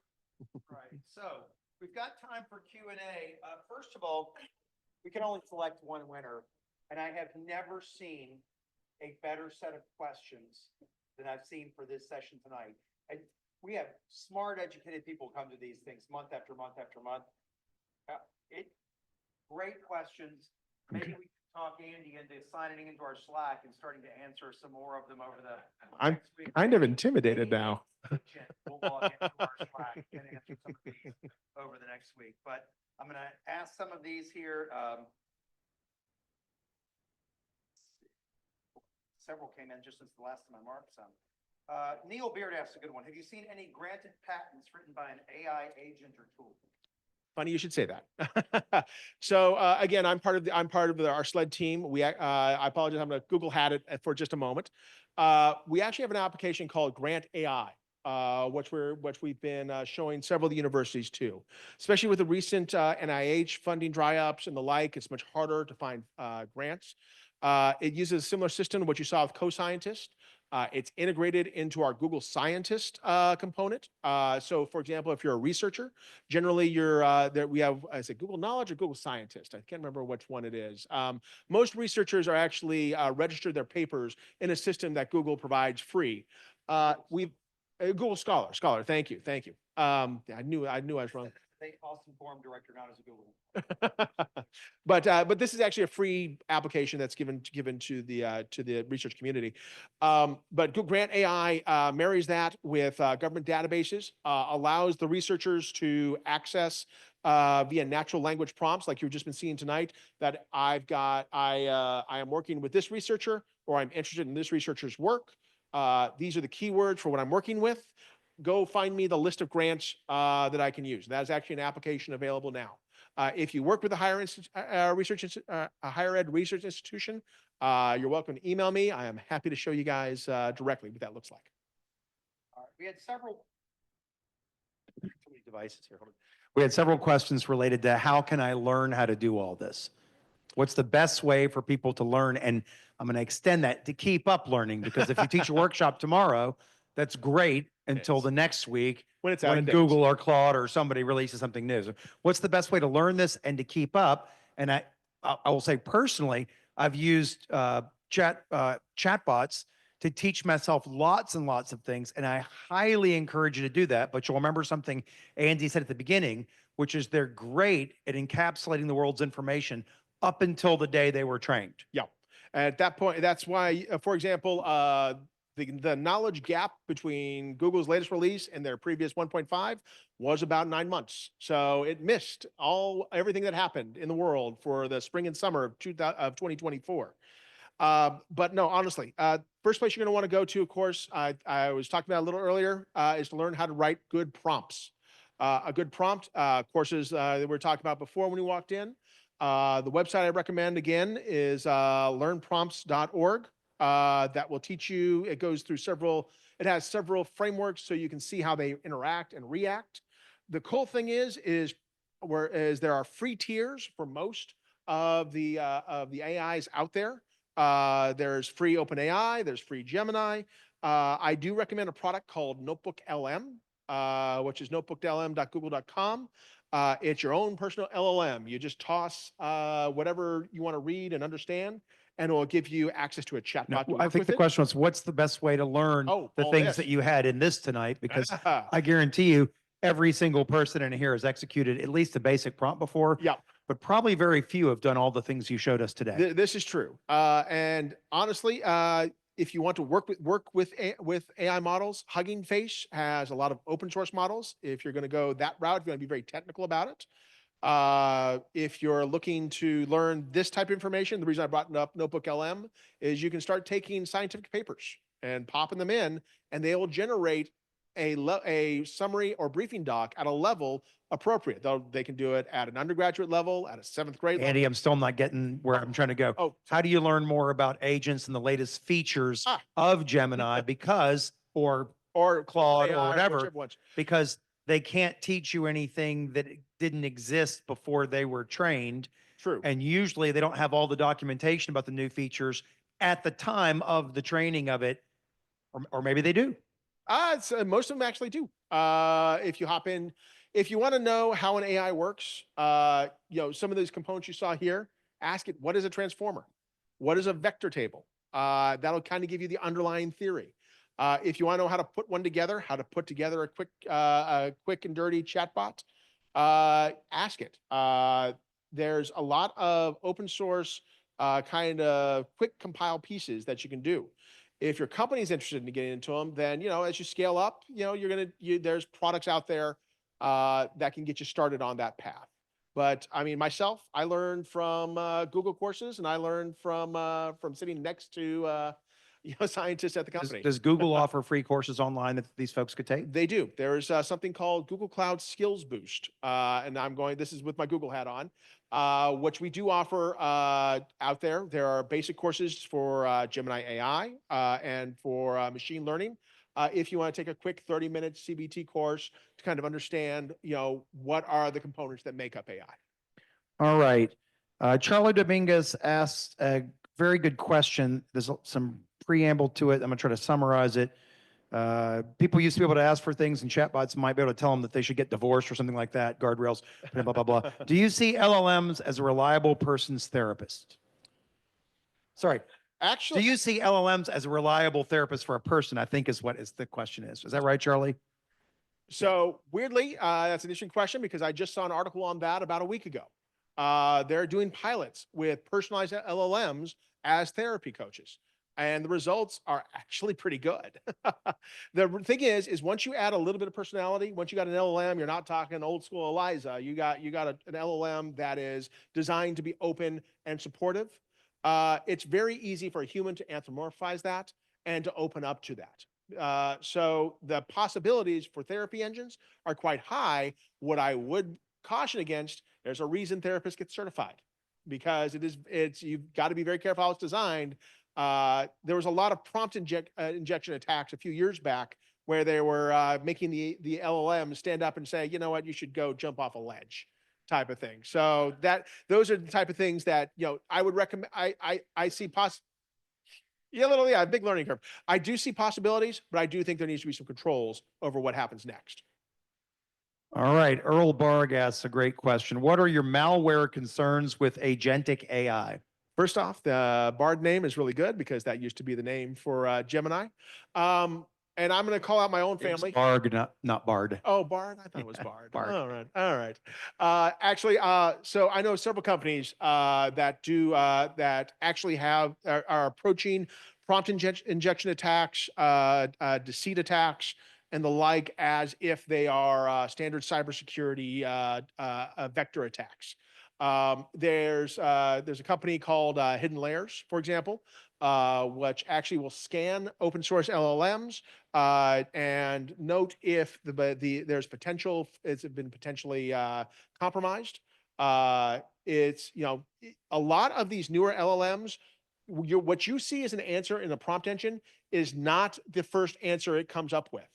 right. So we've got time for Q&A. First of all, we can only select one winner, and I have never seen a better set of questions than I've seen for this session tonight. And we have smart, educated people come to these things month after month after month. Great questions. Maybe we talk Andy into signing into our Slack and starting to answer some more of them over the I'm next week. kind of intimidated now. We'll log into our Slack and answer some of these over the next week, but I'm going to ask some of these here. Several came in just since the last time I marked some. Neil Beard asks a good one. Have you seen any granted patents written by an AI agent or tool? Funny you should say that. So again, I'm part of our SLED team. I apologize, I'm going to Google hat it for just a moment. We actually have an application called Grant AI, which we've been showing several of the universities too. Especially with the recent NIH funding dry ups and the like, it's much harder to find grants. It uses a similar system to what you saw with co-scientist. It's integrated into our Google Scientist component. So for example, if you're a researcher, generally we have, is it Google Knowledge or Google Scientist? I can't remember which one it is. Most researchers are actually registered their papers in a system that Google provides free. We've Google Scholar. Thank you. I knew I was wrong. Austin Forum Director, not as a Google. But this is actually a free application that's given to the research community. But Grant AI marries that with government databases, allows the researchers to access via natural language prompts, like you've just been seeing tonight. That I am working with this researcher, or I'm interested in this researcher's work. These are the keywords for what I'm working with. Go find me the list of grants that I can use. That is actually an application available now. If you work with a higher ed research institution, you're welcome to email me. I am happy to show you guys directly what that looks like. All right. We had several devices here. We had several questions related to how can I learn how to do all this? What's the best way for people to learn? And I'm going to extend that to keep up learning, because if you teach a workshop tomorrow, that's great until the next week when it's out of date. Google or Claude or somebody releases something new. So what's the best way to learn this and to keep up? And I will say personally, I've used chatbots to teach myself lots and lots of things, and I highly encourage you to do that. But you'll remember something Andy said at the beginning, which is they're great at encapsulating the world's information up until the day they were trained. Yeah. At that point, that's why, for example, the knowledge gap between Google's latest release and their previous 1.5 was about 9 months. So it missed everything that happened in the world for the spring and summer of 2024. But no, honestly, first place you're going to want to go to, of course, I was talking about a little earlier, is to learn how to write good prompts. A good prompt, courses that we were talking about before when we walked in. The website I recommend again is learnprompts.org. That will teach you. It goes through it has several frameworks so you can see how they interact and react. The cool thing is there are free tiers for most of the AIs out there. There's free OpenAI, there's free Gemini. I do recommend a product called Notebook LM, which is notebooklm.google.com. It's your own personal LLM. You just toss whatever you want to read and understand, and it will give you access to a chatbot. I think the question was, what's the best way to learn the things that you had in this tonight? Because I guarantee you, every single person in here has executed at least a basic prompt before. Yeah. But probably very few have done all the things you showed us today. This is true. And honestly, if you want to work with AI models, Hugging Face has a lot of open source models. If you're going to go that route, you're going to be very technical about it. If you're looking to learn this type of information, the reason I brought up Notebook LM is you can start taking scientific papers and popping them in, and they will generate a summary or briefing doc at a level appropriate. They can do it at an undergraduate level, at a 7th grade Andy, level. I'm still not getting where I'm trying to go. Oh, how do you learn more about agents and the latest features of Gemini or Claude or whatever? Because they can't teach you anything that didn't exist before they were trained. True. And usually they don't have all the documentation about the new features at the time of the training of it, or maybe they do. Most of them actually do. If you hop in, if you want to know how an AI works, some of these components you saw here, ask it, what is a transformer? What is a vector table? That'll kind of give you the underlying theory. If you want to know how to put one together, how to put together a quick and dirty chatbot, ask it. There's a lot of open source kind of quick compile pieces that you can do. If your company's interested in getting into them, then, as you scale up, there's products out there that can get you started on that path. But I mean, myself, I learned from Google courses, and I learned from sitting next to scientists at the Does, company. does Google offer free courses online that these folks could take? They do. There's something called Google Cloud Skills Boost, and this is with my Google hat on, which we do offer out there. There are basic courses for Gemini AI and for machine learning. If you want to take a quick 30-minute CBT course to kind of understand, what are the components that make up AI. All right. Charlie Dominguez asked a very good question. There's some preamble to it. I'm going to try to summarize it. People used to be able to ask for things, and chatbots might be able to tell them that they should get divorced or something like that, guardrails, blah, blah, blah, blah. Do you see LLMs as a reliable person's therapist? Sorry. Do Actually, you see LLMs as a reliable therapist for a person? I think is what the question is. Is that right, Charlie? so weirdly, that's an interesting question because I just saw an article on that about a week ago. They're doing pilots with personalized LLMs as therapy coaches, and the results are actually pretty good. The thing is once you add a little bit of personality, once you got an LLM, you're not talking old school Eliza. You got an LLM that is designed to be open and supportive. It's very easy for a human to anthropomorphize that and to open up to that. So the possibilities for therapy engines are quite high. What I would caution against, there's a reason therapists get certified because you've got to be very careful how it's designed. There was a lot of prompt injection attacks a few years back where they were making the LLM stand up and say, you know what, you should go jump off a ledge type of thing. So those are the type of things that, I would recommend. I see yeah, big learning curve. I do see possibilities, but I do think there needs to be some controls over what happens next. All right. Earl Barg asks a great question. What are your malware concerns with agentic AI? First off, the Bard name is really good because that used to be the name for Gemini. And I'm going to call out my own family. Barg, not Bard. Oh, Bard. I thought it was Bard. Bard. All right. All right. So I know several companies that actually are approaching prompt injection attacks, deceit attacks, and the like as if they are standard cybersecurity vector attacks. There's a company called Hidden Layers, for example, which actually will scan open source LLMs and note if there's potential, it's been potentially compromised. It's a lot of these newer LLMs. What you see as an answer in a prompt engine is not the first answer it comes up with.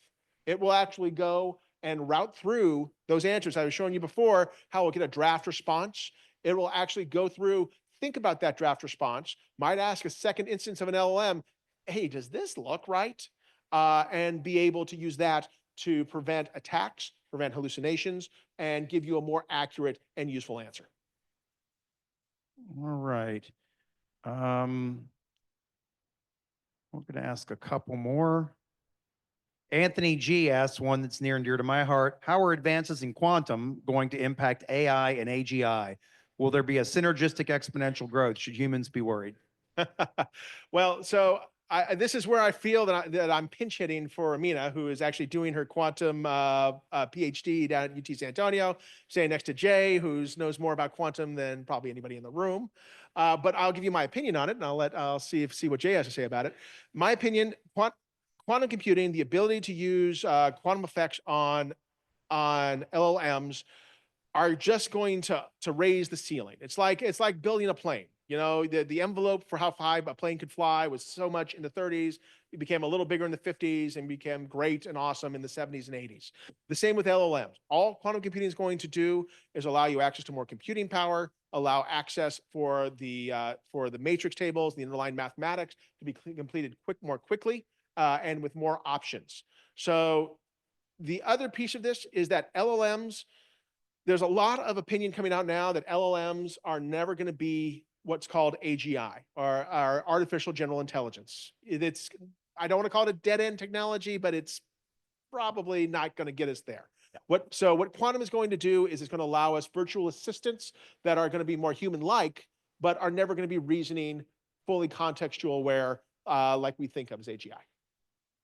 It will actually go and route through those answers. I was showing you before how we'll get a draft response. It will actually go through, think about that draft response, might ask a second instance of an LLM, hey, does this look right? And be able to use that to prevent attacks, prevent hallucinations, and give you a more accurate and useful answer. All right. We're going to ask a couple more. Anthony G asks one that's near and dear to my heart. How are advances in quantum going to impact AI and AGI? Will there be a synergistic exponential growth? Should humans be worried? Well, so this is where I feel that I'm pinch hitting for Amina, who is actually doing her quantum PhD down at UT San Antonio, staying next to Jay, who knows more about quantum than probably anybody in the room. But I'll give you my opinion on it, and I'll see what Jay has to say about it. My opinion: quantum computing, the ability to use quantum effects on LLMs are just going to raise the ceiling. It's like building a plane. The envelope for how high a plane could fly was so much in the 30s. It became a little bigger in the 50s and became great and awesome in the 70s and 80s. The same with LLMs. All quantum computing is going to do is allow you access to more computing power, allow access for the matrix tables, the underlying mathematics to be completed more quickly and with more options. So the other piece of this is that LLMs, there's a lot of opinion coming out now that LLMs are never going to be what's called AGI or artificial general intelligence. I don't want to call it a dead end technology, but it's probably not going to get us there. Yeah. What quantum is going to do is it's going to allow us virtual assistants that are going to be more human-like, but are never going to be reasoning, fully contextual aware, like we think of as AGI.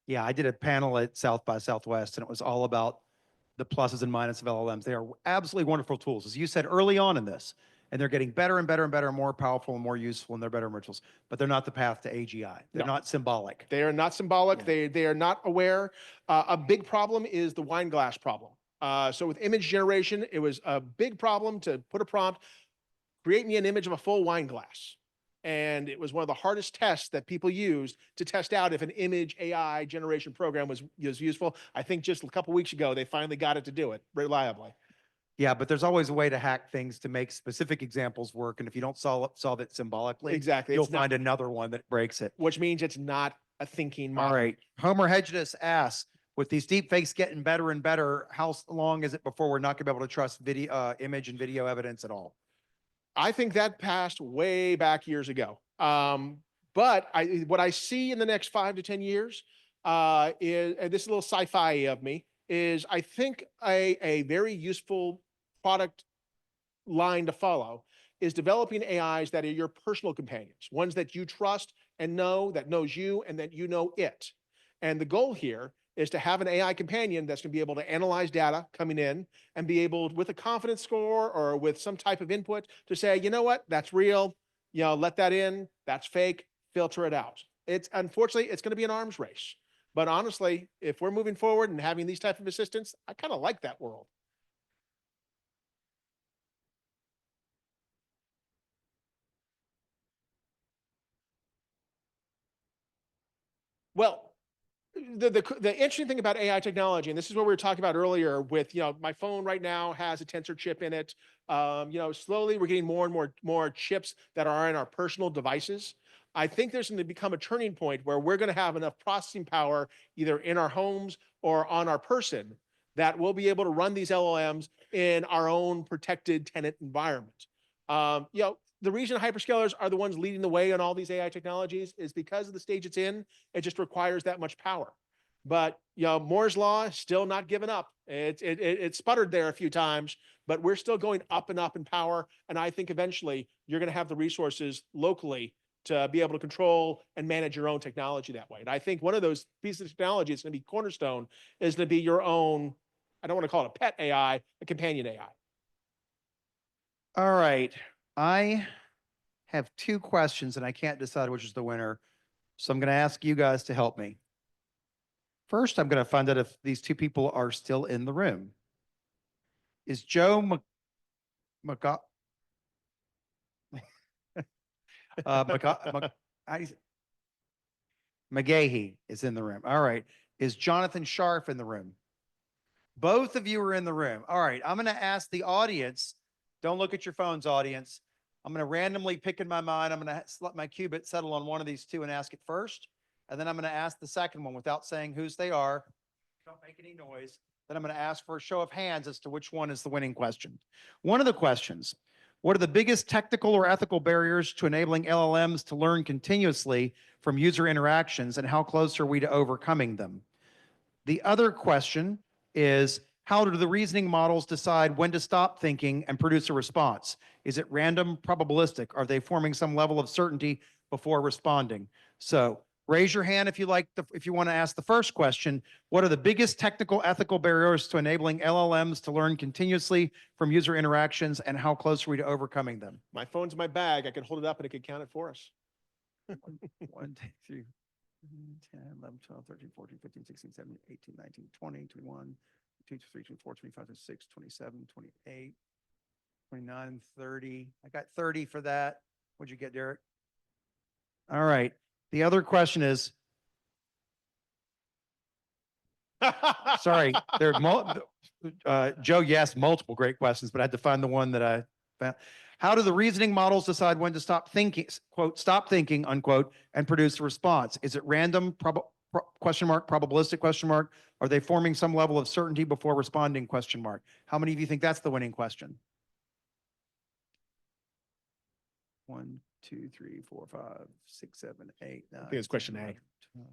Yeah, I did a panel at South by Southwest, and it was all about the pluses and minuses of LLMs. They are absolutely wonderful tools, as you said early on in this, and they're getting better and better and better, more powerful and more useful, and they're better rituals. But they're not the path to AGI. They're No. not symbolic. They are not symbolic. Yeah. They are not aware. A big problem is the wine glass problem. So with image generation, it was a big problem to put a prompt, create me an image of a full wine glass. And it was one of the hardest tests that people used to test out if an image AI generation program was useful. I think just a couple weeks ago, they finally got it to do it reliably. Yeah, but there's always a way to hack things to make specific examples work. And if you don't solve it symbolically, Exactly. you'll It's not- find another one that breaks it. which means it's not a thinking model. All right. Homer Hedges asks, with these deep fakes getting better and better, how long is it before we're not going to be able to trust video, image and video evidence at all? I think that passed way back years ago. But what I see in the next 5 to 10 years is, and this is a little sci-fi of me, is I think a very useful product line to follow is developing AIs that are your personal companions, ones that you trust and know, that knows you and that you know it. And the goal here is to have an AI companion that's going to be able to analyze data coming in and be able, with a confidence score or with some type of input, to say, you know what, that's real, you know, let that in, that's fake, filter it out. It's unfortunately, it's going to be an arms race. But honestly, if we're moving forward and having these type of assistants, I kind of like that world. Well, the interesting thing about AI technology, and this is what we were talking about earlier with, you know, my phone right now has a tensor chip in it. You know, slowly we're getting more and more chips that are in our personal devices. I think there's going to become a turning point where we're going to have enough processing power either in our homes or on our person that we'll be able to run these LLMs in our own protected tenant environment. You know, the reason hyperscalers are the ones leading the way on all these AI technologies is because of the stage it's in. It just requires that much power. But you know, Moore's law is still not giving up. It sputtered there a few times, but we're still going up and up in power. And I think eventually you're going to have the resources locally to be able to control and manage your own technology that way. And I think one of those pieces of technology that's going to be cornerstone is going to be your own, I don't want to call it a pet AI, a companion AI. All right. I have two questions and I can't decide which is the winner. So I'm going to ask you guys to help me. First, I'm going to find out if these two people are still in the room. Is Joe McGahey is in the room. All right. Is Jonathan Sharf in the room? Both of you are in the room. All right. I'm going to ask the audience. Don't look at your phones, audience. I'm going to randomly pick in my mind. I'm going to let my qubit settle on one of these two and ask it first. And then I'm going to ask the second one without saying whose they are. Don't make any noise. Then I'm going to ask for a show of hands as to which one is the winning question. One of the questions, what are the biggest technical or ethical barriers to enabling LLMs to learn continuously from user interactions, and how close are we to overcoming them? The other question is, how do the reasoning models decide when to stop thinking and produce a response? Is it random, probabilistic? Are they forming some level of certainty before responding? So raise your hand if you want to ask the first question. What are the biggest technical, ethical barriers to enabling LLMs to learn continuously from user interactions, and how close are we to overcoming them? My phone's in my bag. I can hold it up and it could count it for us. 1, 2, 3, 10, 11, 12, 13, 14, 15, 16, 17, 18, 19, 20, 21, 22, 23, 24, 25, 26, 27, 28, 29, 30. I got 30 for that. What'd you get, Derek? All right. The other question is, sorry, Joe, you asked multiple great questions, but I had to find the one that I found. How do the reasoning models decide when to stop thinking, quote, stop thinking, unquote, and produce a response? Is it random, question mark, probabilistic, question mark? Are they forming some level of certainty before responding, question mark? How many of you think that's the winning question? 1, 2, 3, 4, 5, 6, 7, 8, 9. I think it's question 10, A. 11, 12.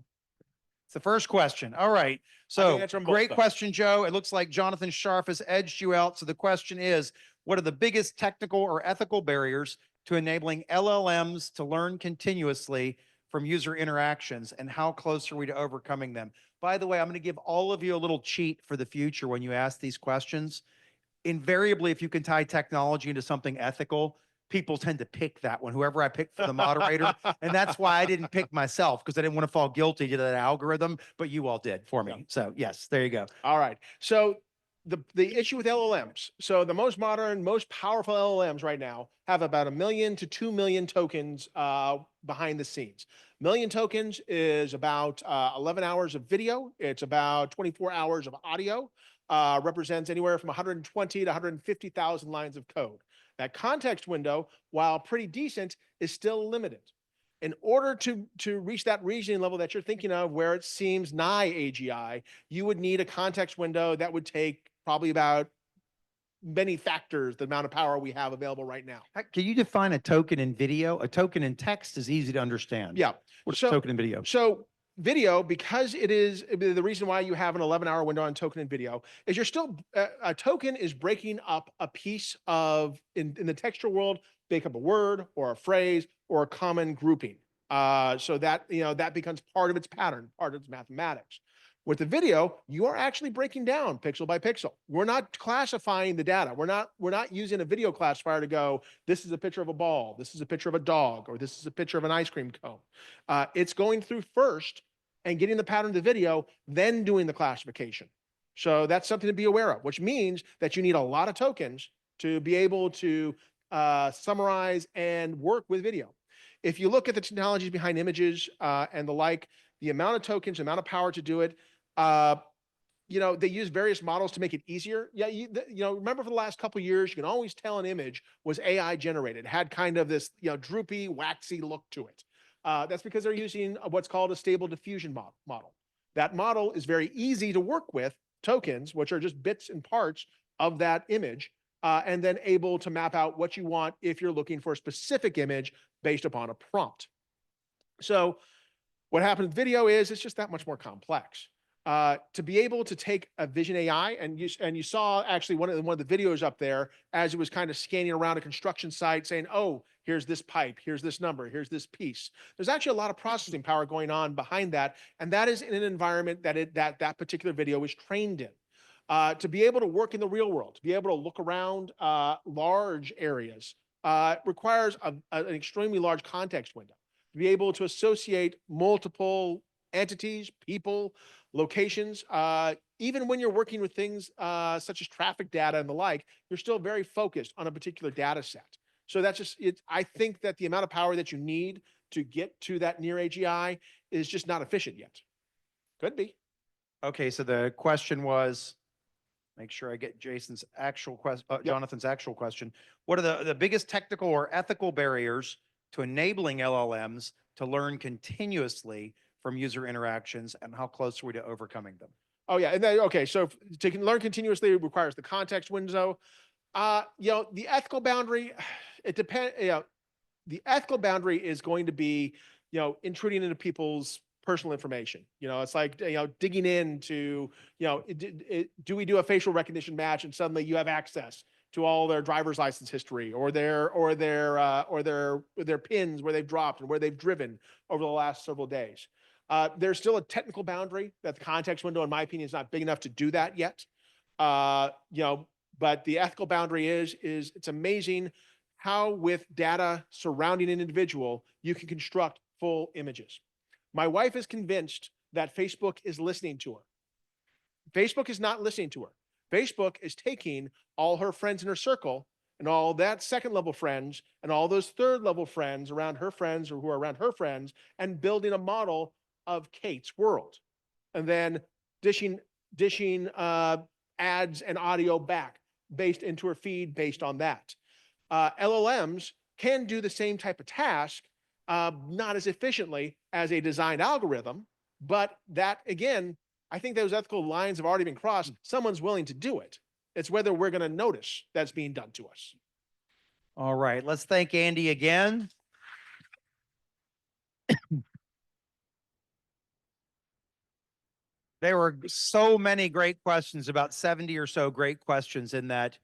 It's the first question. All right. So great question, Joe. It looks like Jonathan Sharf has edged you out. So the question is, what are the biggest technical or ethical barriers to enabling LLMs to learn continuously from user interactions, and how close are we to overcoming them? By the way, I'm going to give all of you a little cheat for the future when you ask these questions. Invariably, if you can tie technology into something ethical, people tend to pick that one, whoever I picked for the moderator. And that's why I didn't pick myself, because I didn't want to fall guilty to that algorithm, but you all did for me. Yeah. So yes, there you go. All right. So the issue with LLMs. So the most modern, most powerful LLMs right now have about 1 million to 2 million tokens behind the scenes. Million tokens is about 11 hours of video. It's about 24 hours of audio. Represents anywhere from 120 to 150,000 lines of code. That context window, while pretty decent, is still limited. In order to reach that reasoning level that you're thinking of, where it seems nigh AGI, you would need a context window that would take probably about many factors the amount of power we have available right now. Can you define a token in video? A token in text is easy to understand. Yeah. What's a token in video? So video, because it is the reason why you have an 11-hour window on token in video, is you're still a token is breaking up a piece of in the textual world, make up a word or a phrase or a common grouping. So that that becomes part of its pattern, part of its mathematics. With the video, you are actually breaking down pixel by pixel. We're not classifying the data. We're not using a video classifier to go, this is a picture of a ball, this is a picture of a dog, or this is a picture of an ice cream cone. It's going through first and getting the pattern of the video, then doing the classification. So that's something to be aware of, which means that you need a lot of tokens to be able to summarize and work with video. If you look at the technologies behind images and the like, the amount of tokens, the amount of power to do it, they use various models to make it easier. Yeah, remember for the last couple of years, you can always tell an image was AI generated, had kind of this droopy, waxy look to it. That's because they're using what's called a stable diffusion model. That model is very easy to work with tokens, which are just bits and parts of that image, and then able to map out what you want if you're looking for a specific image based upon a prompt. So what happens with video is it's just that much more complex. To be able to take a vision AI, and you saw actually one of the videos up there as it was kind of scanning around a construction site saying, oh, here's this pipe, here's this number, here's this piece. There's actually a lot of processing power going on behind that, and that is in an environment that particular video is trained in. To be able to work in the real world, to be able to look around large areas requires an extremely large context window. To be able to associate multiple entities, people, locations, even when you're working with things such as traffic data and the like, you're still very focused on a particular data set. So that's just it. I think that the amount of power that you need to get to that near AGI is just not efficient yet. Could be. Okay, so the question was, make sure I get Jason's actual question, Jonathan's actual question. What are the biggest technical or ethical barriers to enabling LLMs to learn continuously from user interactions, and how close are we to overcoming them? Oh yeah, and then, okay, so to learn continuously requires the context window. The ethical boundary, it depends. The ethical boundary is going to be, intruding into people's personal information. It's like, digging into, do we do a facial recognition match and suddenly you have access to all their driver's license history or their pins where they've dropped and where they've driven over the last several days. There's still a technical boundary that the context window, in my opinion, is not big enough to do that yet. But the ethical boundary is it's amazing how with data surrounding an individual, you can construct full images. My wife is convinced that Facebook is listening to her. Facebook is not listening to her. Facebook is taking all her friends in her circle and all that second level friends and all those third level friends around her friends or who are around her friends and building a model of Kate's world, and then dishing ads and audio back based into her feed based on that. LLMs can do the same type of task, not as efficiently as a designed algorithm, but that again, I think those ethical lines have already been crossed. Someone's willing to do it. It's whether we're going to notice that's being done to us. All right, let's thank Andy again. There were so many great questions, about 70 or so great questions in that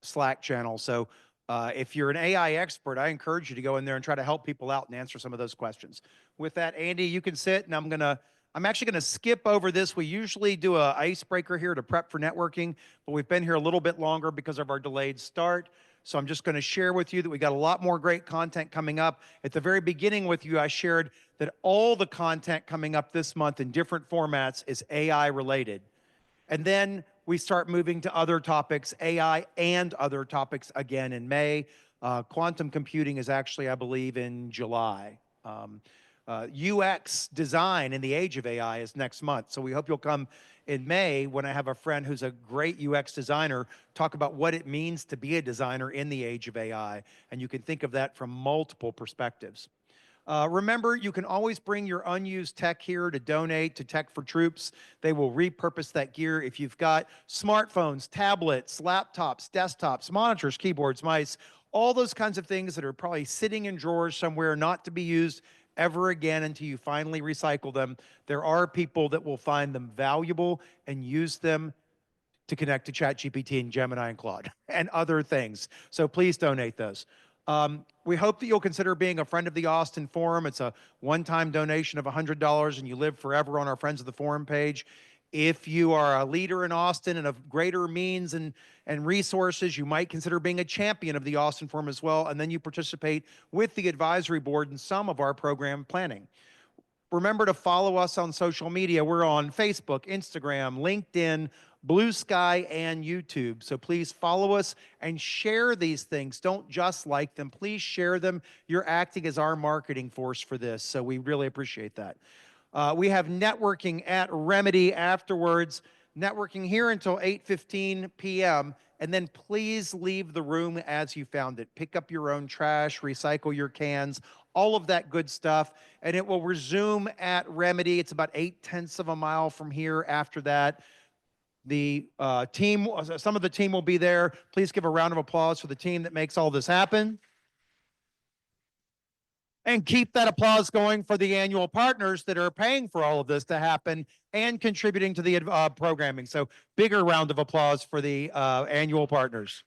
Slack channel. So If you're an AI expert, I encourage you to go in there and try to help people out and answer some of those questions. With that, Andy, you can sit, and I'm actually gonna skip over this. We usually do a icebreaker here to prep for networking, but we've been here a little bit longer because of our delayed start. So I'm just gonna share with you that we got a lot more great content coming up. At the very beginning with you, I shared that all the content coming up this month in different formats is AI related. And then we start moving to other topics, AI and other topics again in May. Quantum computing is actually, I believe, in July. UX design in the age of AI is next month. So we hope you'll come in May when I have a friend who's a great UX designer talk about what it means to be a designer in the age of AI. And you can think of that from multiple perspectives. Remember, you can always bring your unused tech here to donate to Tech for Troops. They will repurpose that gear. If you've got smartphones, tablets, laptops, desktops, monitors, keyboards, mice, all those kinds of things that are probably sitting in drawers somewhere not to be used ever again until you finally recycle them, there are people that will find them valuable and use them to connect to ChatGPT and Gemini and Claude and other things. So please donate those. We hope that you'll consider being a friend of the Austin Forum. It's a one-time donation of $100 and you live forever on our Friends of the Forum page. If you are a leader in Austin and of greater means and resources, you might consider being a champion of the Austin Forum as well, and then you participate with the advisory board in some of our program planning. Remember to follow us on social media. We're on Facebook, Instagram, LinkedIn, Blue Sky, and YouTube. So please follow us and share these things. Don't just like them. Please share them. You're acting as our marketing force for this, so we really appreciate that. We have networking at Remedy afterwards, networking here until 8:15 p.m., and then please leave the room as you found it. Pick up your own trash, recycle your cans, all of that good stuff, and it will resume at Remedy. It's about 0.8 of a mile from here after that. The team, some of the team will be there. Please give a round of applause for the team that makes all this happen. And keep that applause going for the annual partners that are paying for all of this to happen and contributing to the programming. So bigger round of applause for the annual partners.